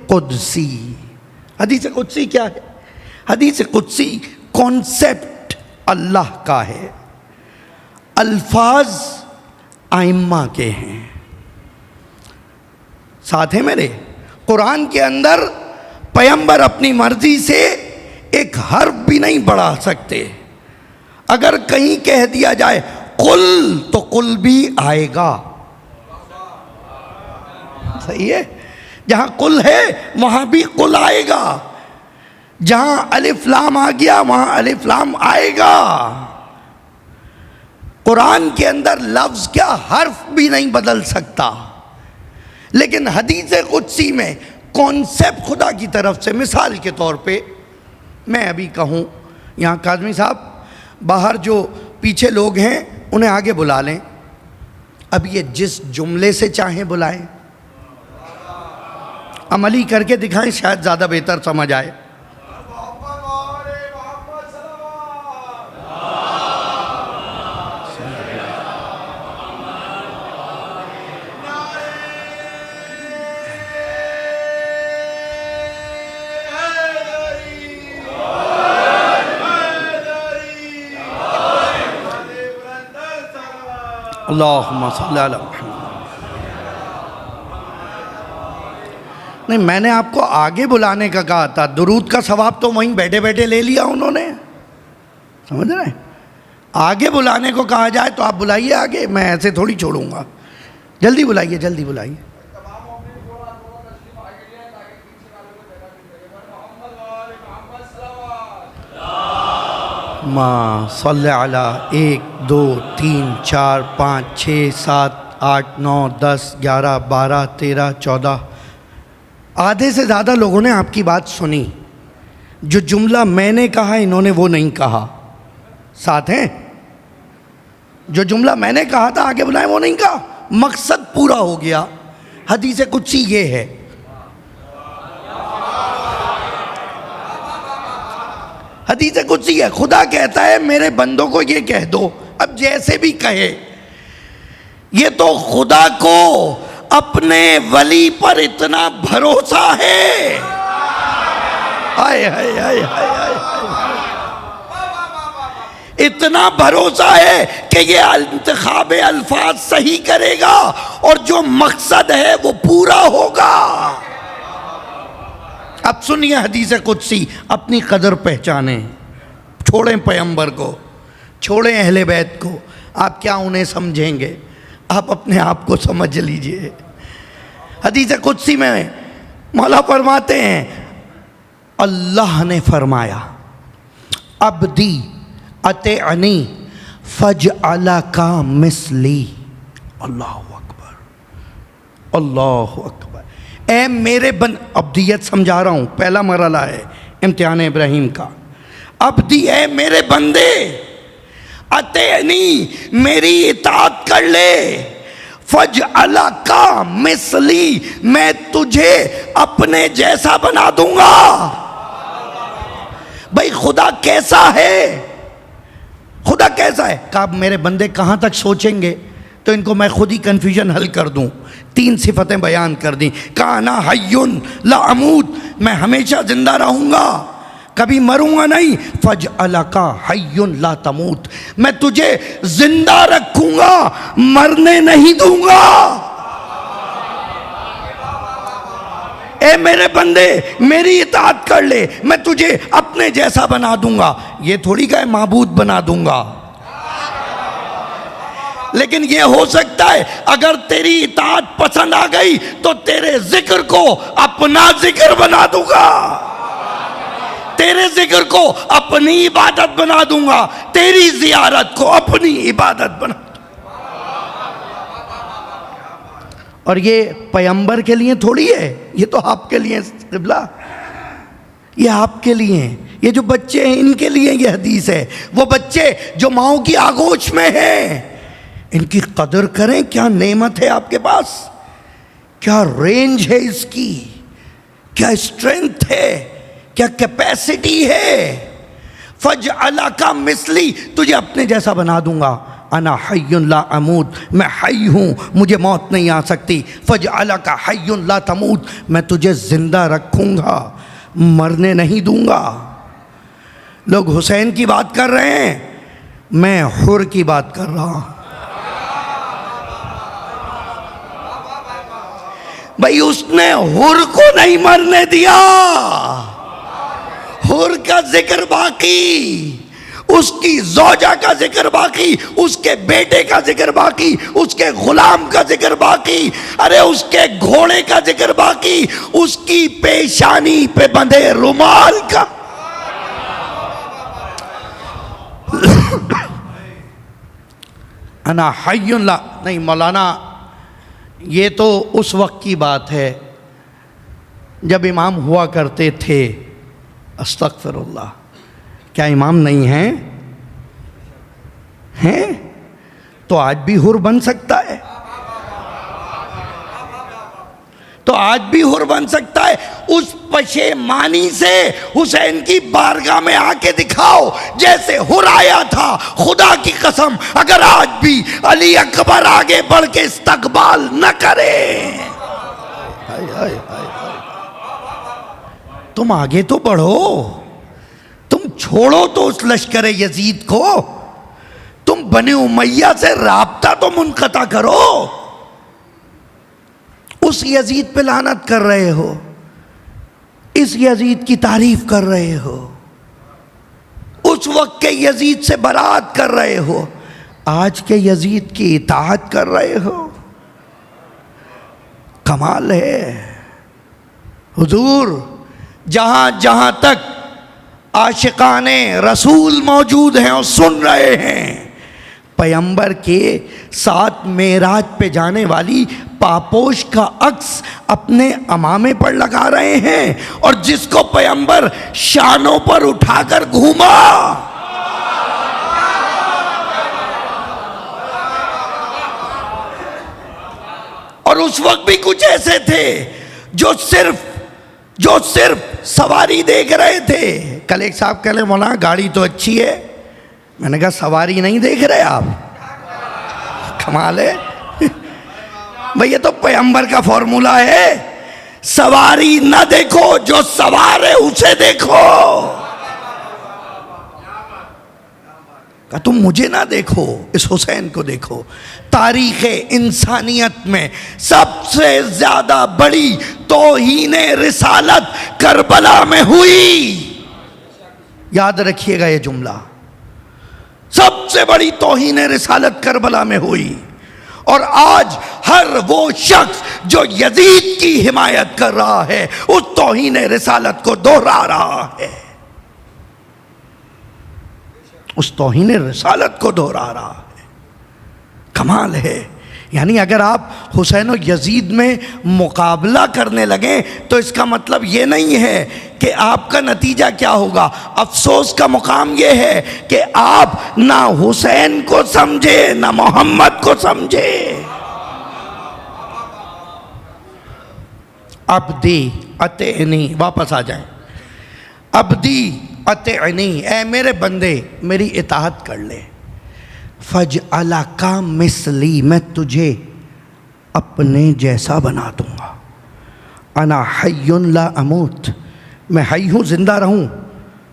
قدسی. حدیث قدسی کیا ہے؟ حدیث قدسی کانسیپٹ اللہ کا ہے، الفاظ ائمہ کے ہیں. ساتھ ہیں میرے؟ قرآن کے اندر پیغمبر اپنی مرضی سے ایک حرف بھی نہیں بڑھا سکتے. اگر کہیں کہہ دیا جائے قل تو قل بھی آئے گا. صحیح ہے؟ جہاں قل ہے وہاں بھی قل آئے گا. جہاں الف لام آ گیا وہاں الف لام آئے گا. قرآن کے اندر لفظ کیا حرف بھی نہیں بدل سکتا. لیکن حدیث قدسی میں کانسیپٹ خدا کی طرف سے، مثال کے طور پہ میں ابھی کہوں، یہاں کاظمی صاحب باہر جو پیچھے لوگ ہیں انہیں آگے بلا لیں. اب یہ جس جملے سے چاہیں بلائیں، عملی کر کے دکھائیں، شاید زیادہ بہتر سمجھ آئے. اللہم صلی علی محمد. نہیں، میں نے آپ کو آگے بلانے کا کہا تھا. درود کا ثواب تو وہیں بیٹھے بیٹھے لے لیا انہوں نے. سمجھ رہے ہیں؟ آگے بلانے کو کہا جائے تو آپ بلائیے آگے، میں ایسے تھوڑی چھوڑوں گا. جلدی بلائیے، جلدی بلائیے. ماں صلی علی 1 2 3 4 5 6 7 8 9 10 11 12 13 14. آدھے سے زیادہ لوگوں نے آپ کی بات سنی. جو جملہ میں نے کہا انہوں نے وہ نہیں کہا. ساتھ ہیں؟ جو جملہ میں نے کہا تھا آگے بلائیں وہ نہیں کہا. مقصد پورا ہو گیا. حدیث قدسی یہ ہے. حدیث قدسی ہے، خدا کہتا ہے میرے بندوں کو یہ کہہ دو، اب جیسے بھی کہے، یہ تو خدا کو اپنے ولی پر اتنا بھروسہ ہے، ہائے ہائے ہائے ہائے ہائے، اتنا بھروسہ ہے کہ یہ انتخاب الفاظ صحیح کرے گا اور جو مقصد ہے وہ پورا ہوگا۔ اب سنیے حدیث قدسی، اپنی قدر پہچانیں، چھوڑیں پیغمبر کو، چھوڑیں اہل بیت کو، آپ کیا انہیں سمجھیں گے، آپ اپنے آپ کو سمجھ لیجئے۔ حدیث قدسی میں مولا فرماتے ہیں، اللہ نے فرمایا عبدی اطعنی فاجعلک مثلی، اللہ اکبر اللہ اکبر، اے میرے عبدیت سمجھا رہا ہوں، پہلا مرحلہ ہے امتحان ابراہیم کا، عبدی اے میرے بندے، اطعنی میری اطاعت کر لے، فاجعلک مثلی میں تجھے اپنے جیسا بنا دوں گا۔ بھئی خدا کیسا ہے، خدا کیسا ہے؟ کہا میرے بندے کہاں تک سوچیں گے، تو ان کو میں خود ہی کنفیوژن حل کر دوں، 3 صفتیں بیان کر دیں، کہا انا حی لا اموت، میں ہمیشہ زندہ رہوں گا، کبھی مروں گا نہیں، فاجعلک حی لا تموت، میں تجھے زندہ رکھوں گا، مرنے نہیں دوں گا۔ اے میرے بندے میری اطاعت کر لے، میں تجھے اپنے جیسا بنا دوں گا، یہ تھوڑی کہ معبود بنا دوں گا، لیکن یہ ہو سکتا ہے اگر تیری اطاعت پسند آ گئی تو تیرے ذکر کو اپنا ذکر بنا دوں گا، تیرے ذکر کو اپنی عبادت بنا دوں گا، تیری زیارت کو اپنی عبادت بنا دوں گا۔ اور یہ پیغمبر کے لیے تھوڑی ہے، یہ تو آپ کے لیے قبلہ، یہ آپ کے لیے ہیں، یہ جو بچے ہیں ان کے لیے یہ حدیث ہے، وہ بچے جو ماؤں کی آغوش میں ہیں ان کی قدر کریں، کیا نعمت ہے آپ کے پاس، کیا رینج ہے اس کی، کیا اسٹرینتھ ہے، کیا کیپیسٹی ہے۔ فاجعلک مثلی، تجھے اپنے جیسا بنا دوں گا، انا حی لا اموت، میں حی ہوں مجھے موت نہیں آ سکتی، فاجعلک حی لا تموت، میں تجھے زندہ رکھوں گا مرنے نہیں دوں گا۔ لوگ حسین کی بات کر رہے ہیں، میں حر کی بات کر رہا ہوں۔ بھئی اس نے حر کو نہیں مرنے دیا، حر کا ذکر باقی، اس کی زوجہ کا ذکر باقی، اس کے بیٹے کا ذکر باقی، اس کے غلام کا ذکر باقی، ارے اس کے گھوڑے کا ذکر باقی، اس کی پیشانی پہ بندھے رومال کا۔ انا حی لا، نہیں مولانا یہ تو اس وقت کی بات ہے جب امام ہوا کرتے تھے، استغفر اللہ، کیا امام نہیں ہیں؟ ہیں تو آج بھی حر بن سکتا ہے، تو آج بھی حر بن سکتا ہے۔ اس پشیمانی سے حسین کی بارگاہ میں آ کے دکھاؤ جیسے حر آیا تھا، خدا کی قسم اگر آج بھی علی اکبر آگے بڑھ کے استقبال نہ کرے، تم آگے تو بڑھو، تم چھوڑو تو اس لشکر یزید کو، تم بنی امیہ سے رابطہ تو منقطع کرو، اس یزید پہ لعنت کر رہے ہو، اس یزید کی تعریف کر رہے ہو، اس وقت کے یزید سے برات کر رہے ہو، آج کے یزید کی اطاعت کر رہے ہو، کمال ہے۔ حضور جہاں جہاں تک عاشقان رسول موجود ہیں اور سن رہے ہیں، پیغمبر کے ساتھ معراج پہ جانے والی پاپوش کا عکس اپنے امامے پر لگا رہے ہیں، اور جس کو پیغمبر شانوں پر اٹھا کر گھوما، اور اس وقت بھی کچھ ایسے تھے جو صرف جو صرف سواری دیکھ رہے تھے. کل ایک صاحب کہہ لیں مولانا گاڑی تو اچھی ہے. میں نے کہا سواری نہیں دیکھ رہے آپ؟ کمال ہے بھئی، یہ تو پیغمبر کا فارمولہ ہے. سواری نہ دیکھو، جو سوار ہے اسے دیکھو. کہ تم مجھے نہ دیکھو، اس حسین کو دیکھو. تاریخ انسانیت میں سب سے زیادہ بڑی توہین رسالت کربلا میں ہوئی. یاد رکھیے گا یہ جملہ، سب سے بڑی توہین رسالت کربلا میں ہوئی. اور آج ہر وہ شخص جو یزید کی حمایت کر رہا ہے اس توہین رسالت کو دوہرا رہا ہے، اس توہین رسالت کو دوہرا رہا ہے. کمال ہے. یعنی اگر آپ حسین و یزید میں مقابلہ کرنے لگیں تو اس کا مطلب یہ نہیں ہے کہ آپ کا نتیجہ کیا ہوگا. افسوس کا مقام یہ ہے کہ آپ نہ حسین کو سمجھے نہ محمد کو سمجھے. عبدی اطعنی، واپس آ جائیں. عبدی اطعنی، اے میرے بندے میری اطاعت کر لے. فجعلک مثلی، میں تجھے اپنے جیسا بنا دوں گا. انا حی لا اموت، میں حی ہوں، زندہ رہوں،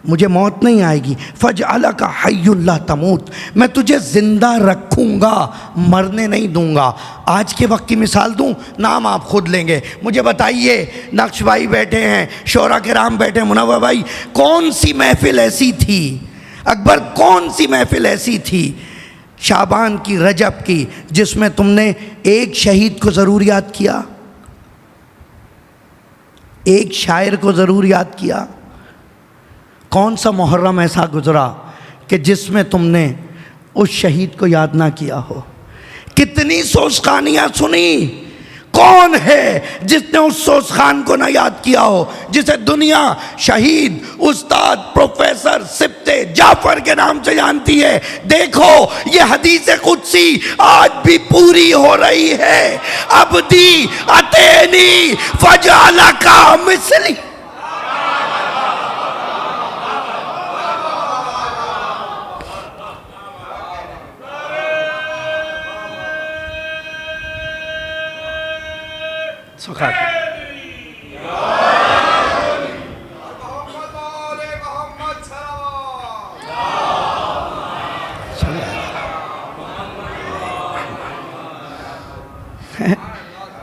مجھے موت نہیں آئے گی. فجعلک حی لا تموت، میں تجھے زندہ رکھوں گا، مرنے نہیں دوں گا. آج کے وقت کی مثال دوں، نام آپ خود لیں گے. مجھے بتائیے، نقش بھائی بیٹھے ہیں، شعراء کرام بیٹھے ہیں، منور بھائی، کون سی محفل ایسی تھی، اکبر کون سی محفل ایسی تھی شعبان کی، رجب کی، جس میں تم نے ایک شہید کو ضرور یاد کیا، ایک شاعر کو ضرور یاد کیا؟ کون سا محرم ایسا گزرا کہ جس میں تم نے اس شہید کو یاد نہ کیا ہو؟ کتنی سوزخانیاں سنی، کون ہے جس نے اس سوزخان کو نہ یاد کیا ہو جسے دنیا شہید استاد پروفیسر سبط جعفر کے نام سے جانتی ہے؟ دیکھو یہ حدیث قدسی آج بھی پوری ہو رہی ہے. عبدی اطعنی فجعلک مثلی.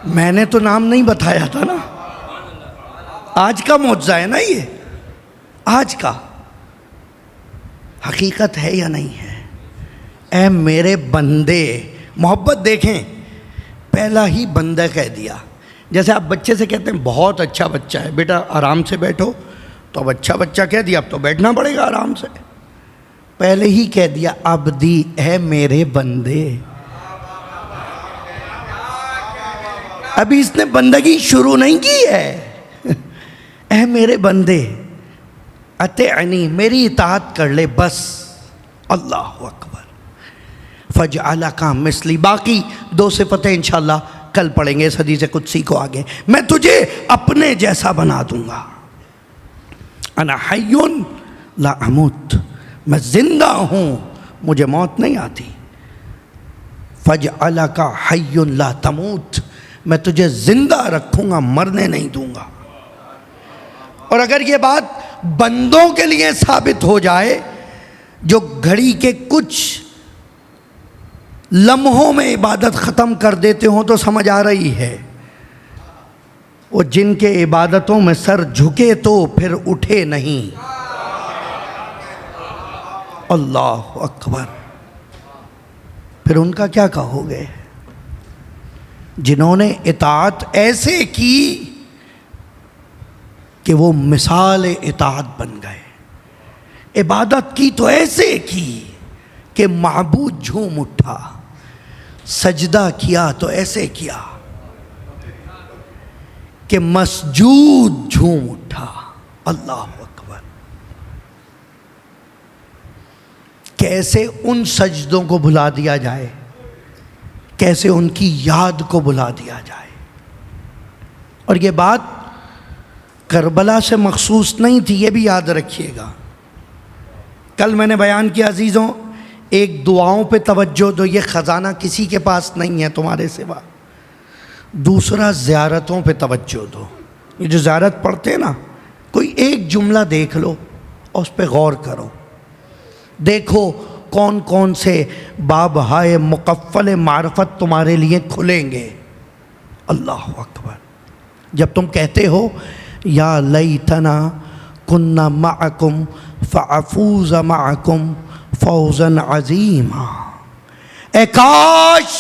میں نے تو نام نہیں بتایا تھا نا. آج کا معجزہ ہے نا یہ، آج کا. حقیقت ہے یا نہیں ہے؟ اے میرے بندے، محبت دیکھیں، پہلا ہی بندہ کہہ دیا. جیسے آپ بچے سے کہتے ہیں بہت اچھا بچہ ہے، بیٹا آرام سے بیٹھو، تو اب اچھا بچہ کہہ دیا، اب تو بیٹھنا پڑے گا آرام سے. پہلے ہی کہہ دیا عبدی، اے میرے بندے. ابھی اس نے بندگی شروع نہیں کی ہے. اے میرے بندے اطعنی، میری اطاعت کر لے بس. اللہ اکبر. فجعلک مثلی. باقی دو صفتیں انشاءاللہ کل پڑھیں گے اس حدیث قدسی کو آگے. میں تجھے اپنے جیسا بنا دوں گا. انا حی لا اموت، میں زندہ ہوں، مجھے موت نہیں آتی. فجعلک حی لا تموت، میں تجھے زندہ رکھوں گا، مرنے نہیں دوں گا. اور اگر یہ بات بندوں کے لیے ثابت ہو جائے جو گھڑی کے کچھ لمحوں میں عبادت ختم کر دیتے ہوں تو سمجھ آ رہی ہے. وہ جن کے عبادتوں میں سر جھکے تو پھر اٹھے نہیں. اللہ اکبر. پھر ان کا کیا کہو گے؟ جنہوں نے اطاعت ایسے کی کہ وہ مثال اطاعت بن گئے. عبادت کی تو ایسے کی کہ معبود جھوم اٹھا. سجدہ کیا تو ایسے کیا کہ مسجود جھوم اٹھا. اللہ اکبر. کیسے ان سجدوں کو بھلا دیا جائے، کیسے ان کی یاد کو بھلا دیا جائے. اور یہ بات کربلا سے مخصوص نہیں تھی، یہ بھی یاد رکھیے گا۔ کل میں نے بیان کیا عزیزوں، ایک دعاؤں پہ توجہ دو، یہ خزانہ کسی کے پاس نہیں ہے تمہارے سوا۔ دوسرا زیارتوں پہ توجہ دو، یہ جو زیارت پڑھتے ہیں نا، کوئی ایک جملہ دیکھ لو اور اس پہ غور کرو، دیکھو کون کون سے باب ہائے مقفل معرفت تمہارے لیے کھلیں گے۔ اللہ اکبر۔ جب تم کہتے ہو یا لیتنا کننا معکم فافوز معکم فوزا عظیما، اے کاش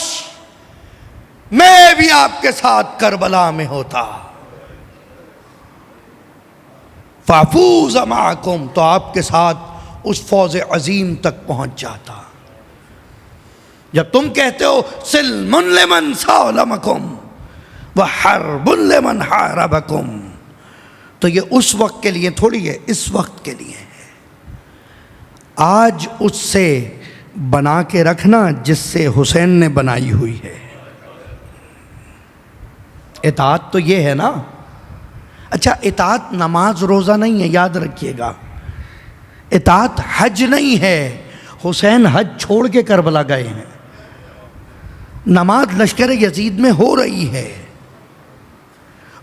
میں بھی آپ کے ساتھ کربلا میں ہوتا، فافوز معکم، تو آپ کے ساتھ اس فوز عظیم تک پہنچ جاتا۔ جب تم کہتے ہو سلم لمن سالمکم وحرب لمن حاربکم، تو یہ اس وقت کے لیے تھوڑی ہے، اس وقت کے لیے ہے۔ آج اس سے بنا کے رکھنا جس سے حسین نے بنائی ہوئی ہے۔ اطاعت تو یہ ہے نا۔ اچھا، اطاعت نماز روزہ نہیں ہے، یاد رکھیے گا۔ اطاعت حج نہیں ہے، حسین حج چھوڑ کے کربلا گئے ہیں۔ نماز لشکر یزید میں ہو رہی ہے،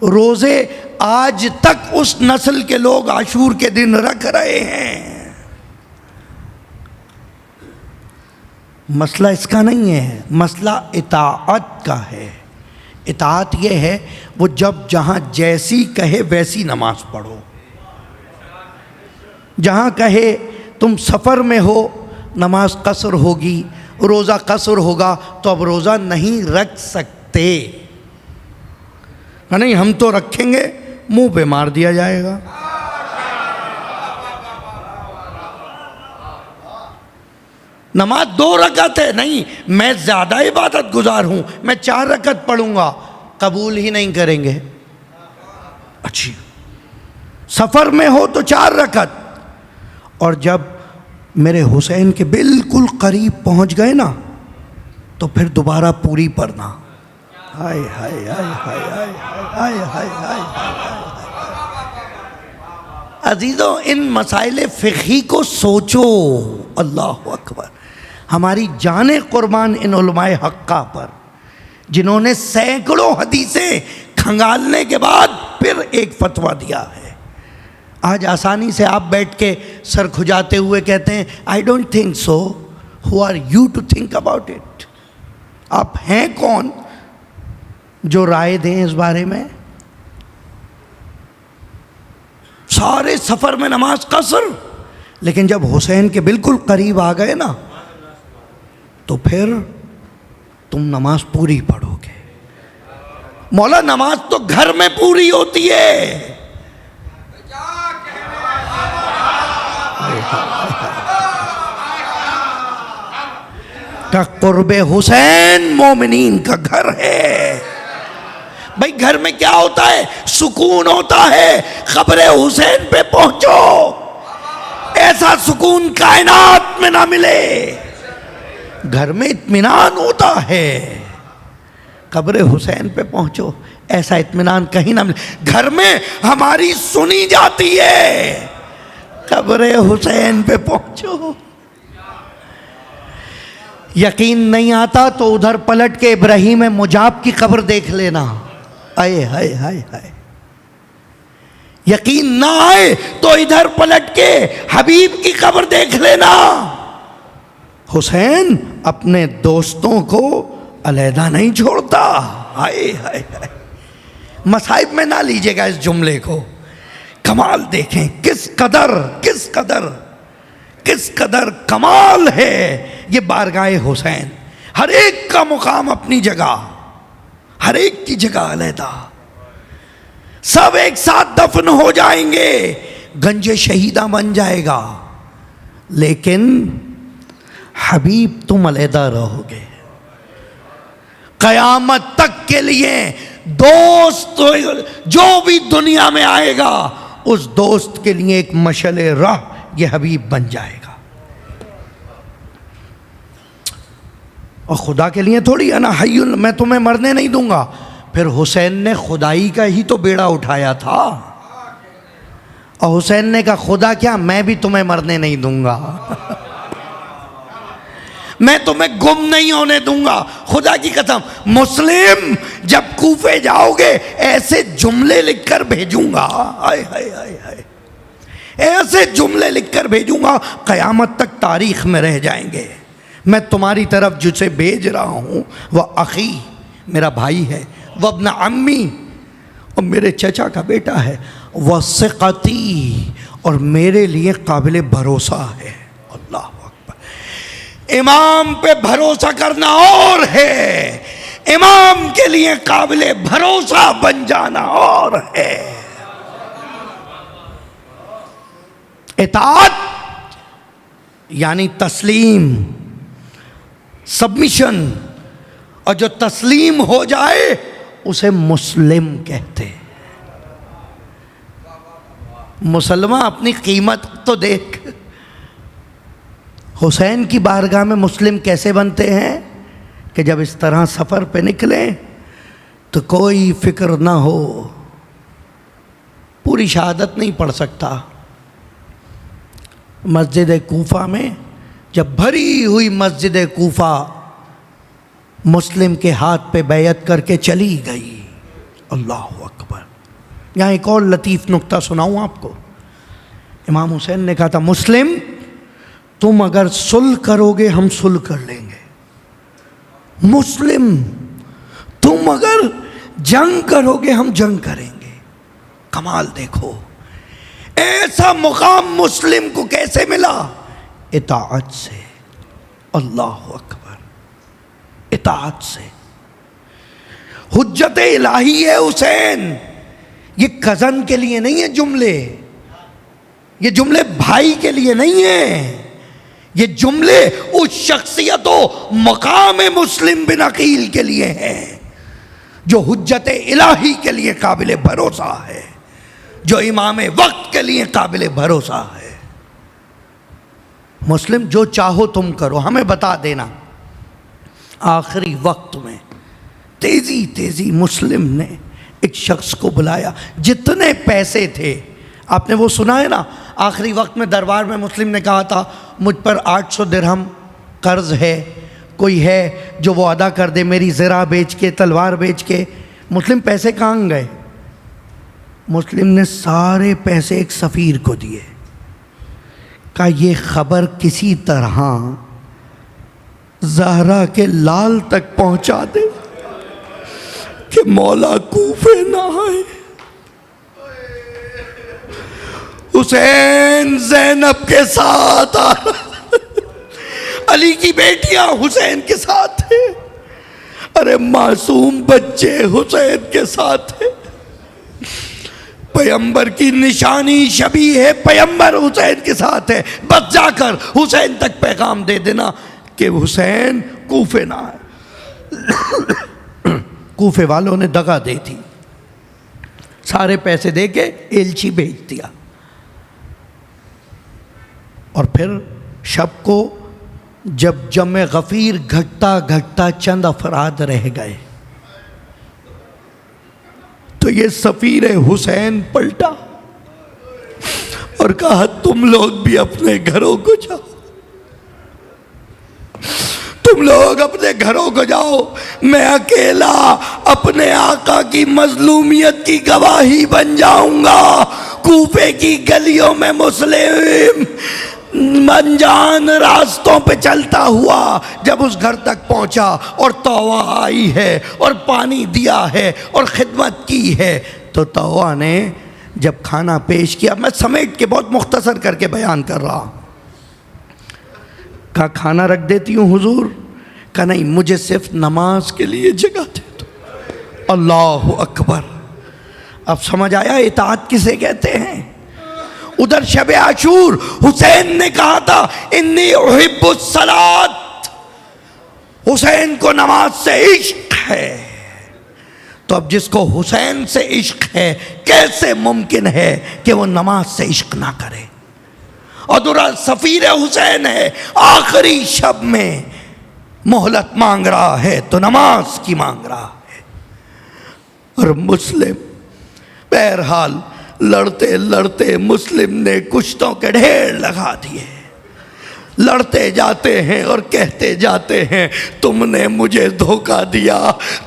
روزے آج تک اس نسل کے لوگ عاشور کے دن رکھ رہے ہیں۔ مسئلہ اس کا نہیں ہے، مسئلہ اطاعت کا ہے۔ اطاعت یہ ہے وہ جب جہاں جیسی کہے ویسی نماز پڑھو۔ جہاں کہے تم سفر میں ہو نماز قصر ہوگی، روزہ قصر ہوگا، تو اب روزہ نہیں رکھ سکتے، نہیں ہم تو رکھیں گے، منہ پہ مار دیا جائے گا۔ نماز 2 رکعت ہے، نہیں میں زیادہ عبادت گزار ہوں، میں 4 رکعت پڑھوں گا، قبول ہی نہیں کریں گے۔ اچھی سفر میں ہو تو 4 رکعت، اور جب میرے حسین کے بالکل قریب پہنچ گئے نا تو پھر دوبارہ پوری پڑھنا۔ ہائے ہائے ہائے ہائے ہائے ہائے ہائے ہائے۔ عزیزوں، ان مسائل فقہی کو سوچو۔ اللہ اکبر۔ ہماری جانیں قربان ان علماء حقہ پر جنہوں نے سینکڑوں حدیثیں کھنگالنے کے بعد پھر ایک فتویٰ دیا ہے۔ آج آسانی سے آپ بیٹھ کے سر کھجاتے ہوئے کہتے ہیں I don't think so. Who are you to think about it؟ آپ ہیں کون جو رائے دیں اس بارے میں؟ سارے سفر میں نماز قصر، لیکن جب حسین کے بالکل قریب آ گئے نا تو پھر تم نماز پوری پڑھو گے۔ مولا نماز تو گھر میں پوری ہوتی ہے۔ کا قرب حسین مومنین کا گھر ہے۔ بھائی گھر میں کیا ہوتا ہے؟ سکون ہوتا ہے۔ قبر حسین پہ پہنچو، ایسا سکون کائنات میں نہ ملے۔ گھر میں اطمینان ہوتا ہے، قبر حسین پہ پہنچو، ایسا اطمینان کہیں نہ ملے۔ گھر میں ہماری سنی جاتی ہے، قبر حسین پہ پہنچو۔ یقین نہیں آتا تو ادھر پلٹ کے ابراہیم مجاب کی قبر دیکھ لینا۔ آئے ہائے ہائے ہائے۔ یقین نہ آئے تو ادھر پلٹ کے حبیب کی قبر دیکھ لینا۔ حسین اپنے دوستوں کو علیحدہ نہیں چھوڑتا۔ ہائے ہائے ہائے۔ مصائب میں نہ لیجیے گا اس جملے کو۔ کمال دیکھیں کس قدر کمال ہے یہ بارگاہ حسین۔ ہر ایک کا مقام اپنی جگہ، ہر ایک کی جگہ علیحدہ، سب ایک ساتھ دفن ہو جائیں گے، گنج شہیدہ بن جائے گا، لیکن حبیب تم علیحدہ رہو گے قیامت تک کے لیے۔ دوست جو بھی دنیا میں آئے گا اس دوست کے لیے ایک مشعل راہ یہ حبیب بن جائے گا۔ اور خدا کے لیے تھوڑی ہے نا، حی میں تمہیں مرنے نہیں دوں گا۔ پھر حسین نے خدائی کا ہی تو بیڑا اٹھایا تھا۔ اور حسین نے کہا خدا کیا میں بھی تمہیں مرنے نہیں دوں گا، میں تمہیں گم نہیں ہونے دوں گا، خدا کی قسم مسلم جب کوفے جاؤ گے ایسے جملے لکھ کر بھیجوں گا، ہائے ہائے ہائے ہائے، ایسے جملے لکھ کر بھیجوں گا قیامت تک تاریخ میں رہ جائیں گے۔ میں تمہاری طرف جسے بھیج رہا ہوں وہ اخی میرا بھائی ہے، وہ ابن عمی اور میرے چچا کا بیٹا ہے، وہ ثقتی اور میرے لیے قابل بھروسہ ہے۔ اللہ اکبر، امام پہ بھروسہ کرنا اور ہے، امام کے لیے قابل بھروسہ بن جانا اور ہے۔ اطاعت یعنی تسلیم، سبمیشن، اور جو تسلیم ہو جائے اسے مسلم کہتے ہیں۔ مسلمان اپنی قیمت تو دیکھ، حسین کی بارگاہ میں مسلم کیسے بنتے ہیں کہ جب اس طرح سفر پہ نکلیں تو کوئی فکر نہ ہو، پوری شہادت نہیں پڑھ سکتا۔ مسجد کوفہ میں جب بھری ہوئی مسجد کوفہ مسلم کے ہاتھ پہ بیعت کر کے چلی گئی، اللہ اکبر۔ یہاں ایک اور لطیف نکتہ سناؤں آپ کو۔ امام حسین نے کہا تھا مسلم تم اگر صلح کرو گے ہم صلح کر لیں گے، مسلم تم اگر جنگ کرو گے ہم جنگ کریں گے۔ کمال دیکھو، ایسا مقام مسلم کو کیسے ملا؟ اطاعت سے، اللہ اکبر، اطاعت سے۔ حجت الہی ہے حسین، یہ کزن کے لیے نہیں ہے جملے، یہ جملے بھائی کے لیے نہیں ہیں، یہ جملے اس شخصیت و مقام مسلم بن عقیل کے لیے ہیں جو حجت الہی کے لیے قابل بھروسہ ہے، جو امام وقت کے لیے قابل بھروسہ ہے۔ مسلم جو چاہو تم کرو، ہمیں بتا دینا۔ آخری وقت میں تیزی مسلم نے ایک شخص کو بلایا، جتنے پیسے تھے آپ نے وہ سنا ہے نا، آخری وقت میں دربار میں مسلم نے کہا تھا مجھ پر 800 درہم قرض ہے، کوئی ہے جو وہ ادا کر دے، میری زرہ بیچ کے، تلوار بیچ کے۔ مسلم پیسے کہاں گئے؟ مسلم نے سارے پیسے ایک سفیر کو دیے، کہا یہ خبر کسی طرح زہرا کے لال تک پہنچا دے کہ مولا کوفے نہ آئے۔ حسین زینب کے ساتھ آ رہا، علی کی بیٹیاں حسین کے ساتھ تھے، ارے معصوم بچے حسین کے ساتھ تھے۔ پیغمبر کی نشانی شبیہ ہے، پیغمبر حسین کے ساتھ ہے، بس جا کر حسین تک پیغام دے دینا کہ حسین کوفے نہ آئے۔ کوفے والوں نے دغا دے دی، سارے پیسے دے کے ایلچی بھیج دیا، اور پھر شب کو جب جمع غفیر گھٹتا چند افراد رہ گئے تو یہ سفیر حسین پلٹا اور کہا تم لوگ بھی اپنے گھروں کو جاؤ، تم لوگ اپنے گھروں کو جاؤ، میں اکیلا اپنے آقا کی مظلومیت کی گواہی بن جاؤں گا۔ کوفے کی گلیوں میں مسلم انجان راستوں پہ چلتا ہوا جب اس گھر تک پہنچا اور توبہ آئی ہے اور پانی دیا ہے اور خدمت کی ہے، تو توبہ نے جب کھانا پیش کیا، میں سمیٹ کے بہت مختصر کر کے بیان کر رہا ہوں، کہا کھانا رکھ دیتی ہوں حضور؟ کہا نہیں، مجھے صرف نماز کے لیے جگہ دے دو۔ اللہ اکبر، اب سمجھ آیا اطاعت کسے کہتے ہیں؟ ادھر شب عاشور حسین نے کہا تھا انی احب الصلاۃ، حسین کو نماز سے عشق ہے، تو اب جس کو حسین سے عشق ہے کیسے ممکن ہے کہ وہ نماز سے عشق نہ کرے؟ اور درا سفیر حسین ہے، آخری شب میں مہلت مانگ رہا ہے تو نماز کی مانگ رہا ہے۔ اور مسلم بہرحال لڑتے لڑتے مسلم نے کشتوں کے ڈھیر لگا دیے، لڑتے جاتے ہیں اور کہتے جاتے ہیں تم نے مجھے دھوکہ دیا،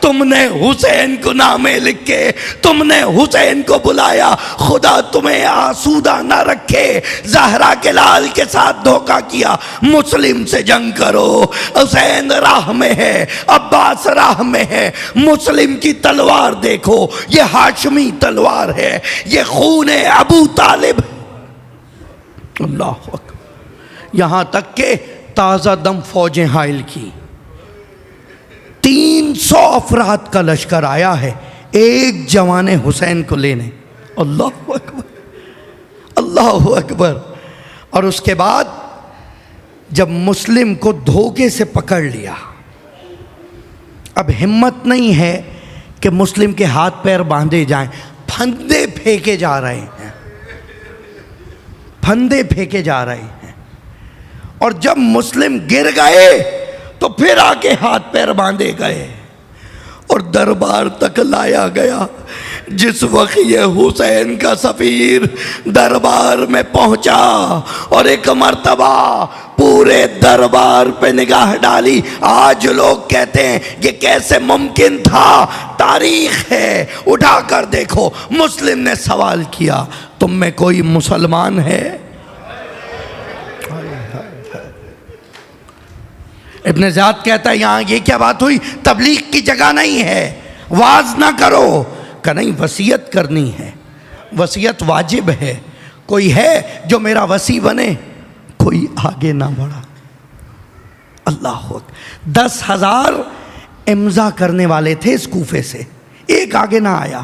تم نے حسین کو نامے لکھے، تم نے حسین کو بلایا، خدا تمہیں آسودہ نہ رکھے، زہرا کے لال کے ساتھ دھوکہ کیا، مسلم سے جنگ کرو، حسین راہ میں ہے، عباس راہ میں ہے، مسلم کی تلوار دیکھو، یہ ہاشمی تلوار ہے، یہ خون ابو طالب۔ اللہ اکبر، یہاں تک کہ تازہ دم فوجیں حائل کی، 300 افراد کا لشکر آیا ہے ایک جوان حسین کو لینے۔ اللہ اکبر، اللہ اکبر۔ اور اس کے بعد جب مسلم کو دھوکے سے پکڑ لیا، اب ہمت نہیں ہے کہ مسلم کے ہاتھ پیر باندھے جائیں، پھندے پھینکے جا رہے ہیں، پھندے پھینکے جا رہے ہیں، اور جب مسلم گر گئے تو پھر آ کے ہاتھ پیر باندھے گئے اور دربار تک لایا گیا۔ جس وقت یہ حسین کا سفیر دربار میں پہنچا اور ایک مرتبہ پورے دربار پہ نگاہ ڈالی، آج لوگ کہتے ہیں یہ کیسے ممکن تھا، تاریخ ہے، اٹھا کر دیکھو۔ مسلم نے سوال کیا تم میں کوئی مسلمان ہے؟ ابن زیاد کہتا ہے یہاں یہ کیا بات ہوئی، تبلیغ کی جگہ نہیں ہے، واز نہ کرو، کہ نہیں وصیت کرنی ہے، وصیت واجب ہے، کوئی ہے جو میرا وصی بنے؟ کوئی آگے نہ بڑھا۔ اللہ اکبر، 10,000 امضا کرنے والے تھے اس کوفے سے، ایک آگے نہ آیا۔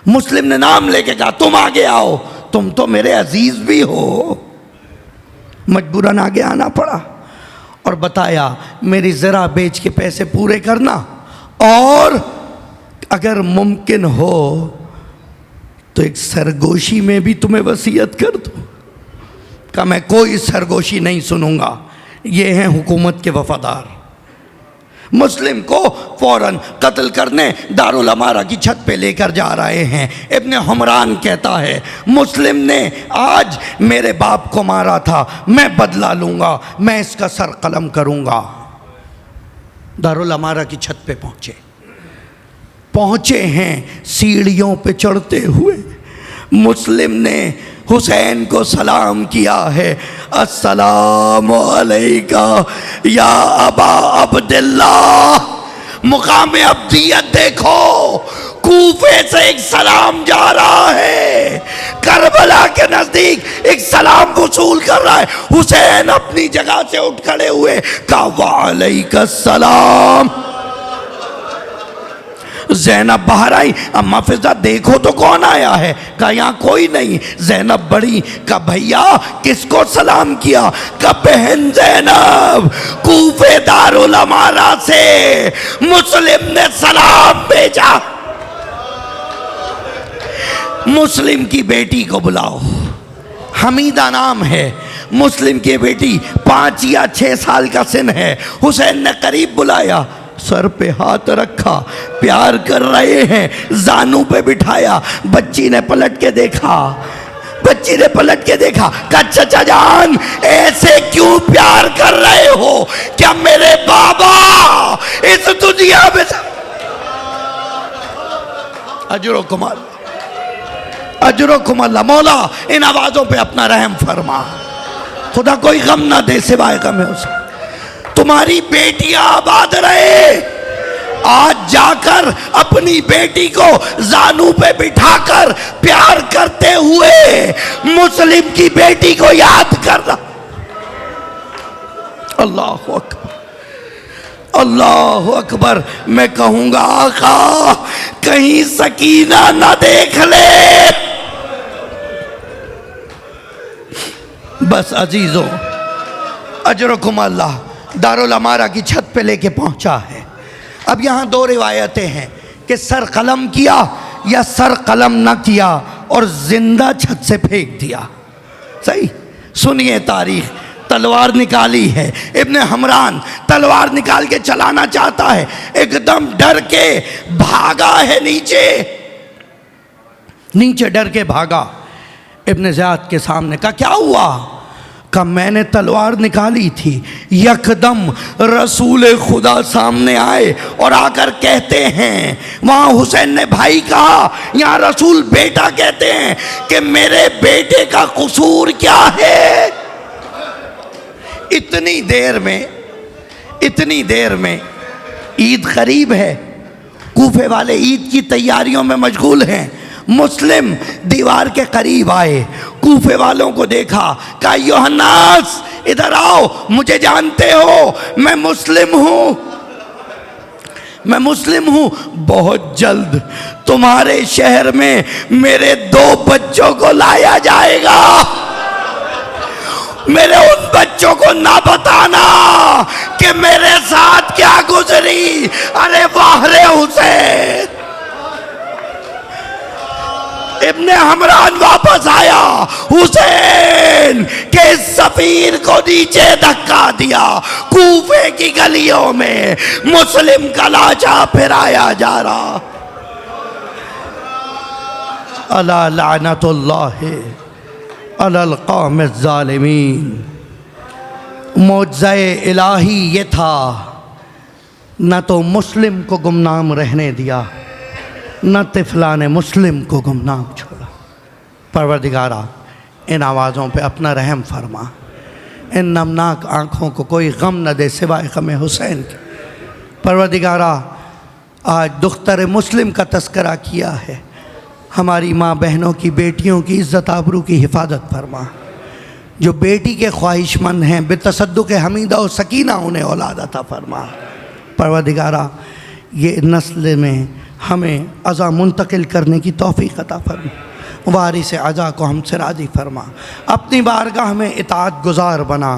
مسلم نے نام لے کے کہا تم آگے آؤ، تم تو میرے عزیز بھی ہو، مجبوراً آگے آنا پڑا اور بتایا میری زرع بیچ کے پیسے پورے کرنا، اور اگر ممکن ہو تو ایک سرگوشی میں بھی تمہیں وصیت کر دوں۔ کہ میں کوئی سرگوشی نہیں سنوں گا، یہ ہیں حکومت کے وفادار۔ مسلم کو فوراً قتل کرنے دارالامارہ کی چھت پہ لے کر جا رہے ہیں۔ ابن حمران کہتا ہے مسلم نے آج میرے باپ کو مارا تھا، میں بدلہ لوں گا، میں اس کا سر قلم کروں گا۔ دارالامارہ کی چھت پہ پہنچے ہیں، سیڑھیوں پہ چڑھتے ہوئے مسلم نے حسین کو سلام کیا ہے، السلام علیکہ یا ابا عبداللہ۔ مقام عبدیت دیکھو، کوفے سے ایک سلام جا رہا ہے، کربلا کے نزدیک ایک سلام وصول کر رہا ہے۔ حسین اپنی جگہ سے اٹھ کھڑے ہوئے، کہا وعلیکہ السلام۔ زینب باہر آئی، اماں فضہ دیکھو تو کون آیا ہے؟ کہا یہاں کوئی نہیں۔ زینب بڑی، کہا بھیا کس کو سلام کیا؟ کہا بہن زینب، کوفے دارالامارہ سے مسلم نے سلام بھیجا، مسلم کی بیٹی کو بلاؤ، حمیدہ نام ہے، مسلم کی بیٹی 5 یا 6 سال کا سن ہے۔ حسین نے قریب بلایا، سر پہ ہاتھ رکھا، پیار کر رہے ہیں، زانوں پہ بٹھایا۔ بچی نے پلٹ کے دیکھا، کہا چچا جان ایسے کیوں پیار کر رہے ہو؟ کیا میرے بابا اس دنیا میں؟ اجرکم اللہ، اجرکم اللہ۔ مولا ان آوازوں پہ اپنا رحم فرما، خدا کوئی غم نہ دے سوائے غم حسین۔ تمہاری بیٹیاں آباد رہے، آج جا کر اپنی بیٹی کو زانوں پہ بٹھا کر پیار کرتے ہوئے مسلم کی بیٹی کو یاد کرنا۔ اللہ اکبر، اللہ اکبر۔ میں کہوں گا آقا کہیں سکینہ نہ دیکھ لے۔ بس عزیزوں، اجرکم اللہ، دارالامارہ کی چھت پہ لے کے پہنچا ہے۔ اب یہاں 2 روایتیں ہیں کہ سر قلم کیا یا سر قلم نہ کیا اور زندہ چھت سے پھینک دیا۔ صحیح سنیے تاریخ۔ تلوار نکالی ہے، ابن حمران تلوار نکال کے چلانا چاہتا ہے، ایک دم ڈر کے بھاگا ہے نیچے، نیچے ڈر کے بھاگا ابن زیاد کے سامنے، کہا کیا ہوا؟ کہا میں نے تلوار نکالی تھی، یکدم رسول خدا سامنے آئے اور آ کر کہتے ہیں، وہاں حسین نے بھائی کہا، یہاں رسول بیٹا کہتے ہیں کہ میرے بیٹے کا قصور کیا ہے؟ اتنی دیر میں عید قریب ہے، کوفے والے عید کی تیاریوں میں مشغول ہیں، مسلم دیوار کے قریب آئے، کوفے والوں کو دیکھا، کہا ایھا الناس ادھر آؤ، مجھے جانتے ہو میں مسلم ہوں، بہت جلد تمہارے شہر میں میرے 2 بچوں کو لایا جائے گا، میرے ان بچوں کو نہ بتانا کہ میرے ساتھ کیا گزری۔ ارے واہ رے حسین! ابن حمران واپس آیا، حسین کے سفیر کو نیچے دھکا دیا، کوفے کی گلیوں میں مسلم کا لاشا پھرایا جا رہا۔ الا لعنت اللہ علی القوم الظالمین۔ معجزہ الہی یہ تھا، نہ تو مسلم کو گمنام رہنے دیا، نہ طفلان مسلم کو گمنام چھوڑا۔ پروردگارا ان آوازوں پہ اپنا رحم فرما، ان نمناک آنکھوں کو کوئی غم نہ دے سوائے غم حسین کے۔ پروردگارا آج دختر مسلم کا تذکرہ کیا ہے، ہماری ماں بہنوں کی، بیٹیوں کی عزت آبرو کی حفاظت فرما، جو بیٹی کے خواہش مند ہیں بتصدق حمیدہ و سکینہ انہیں اولاد عطا فرما۔ پروردگارا یہ نسل میں ہمیں عزا منتقل کرنے کی توفیق عطا فرما، وارث عزا کو ہم سے راضی فرما، اپنی بارگاہ میں اطاعت گزار بنا،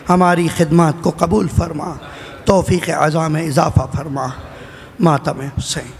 ہماری خدمات کو قبول فرما، توفیق عزا میں اضافہ فرما۔ ماتم حسین۔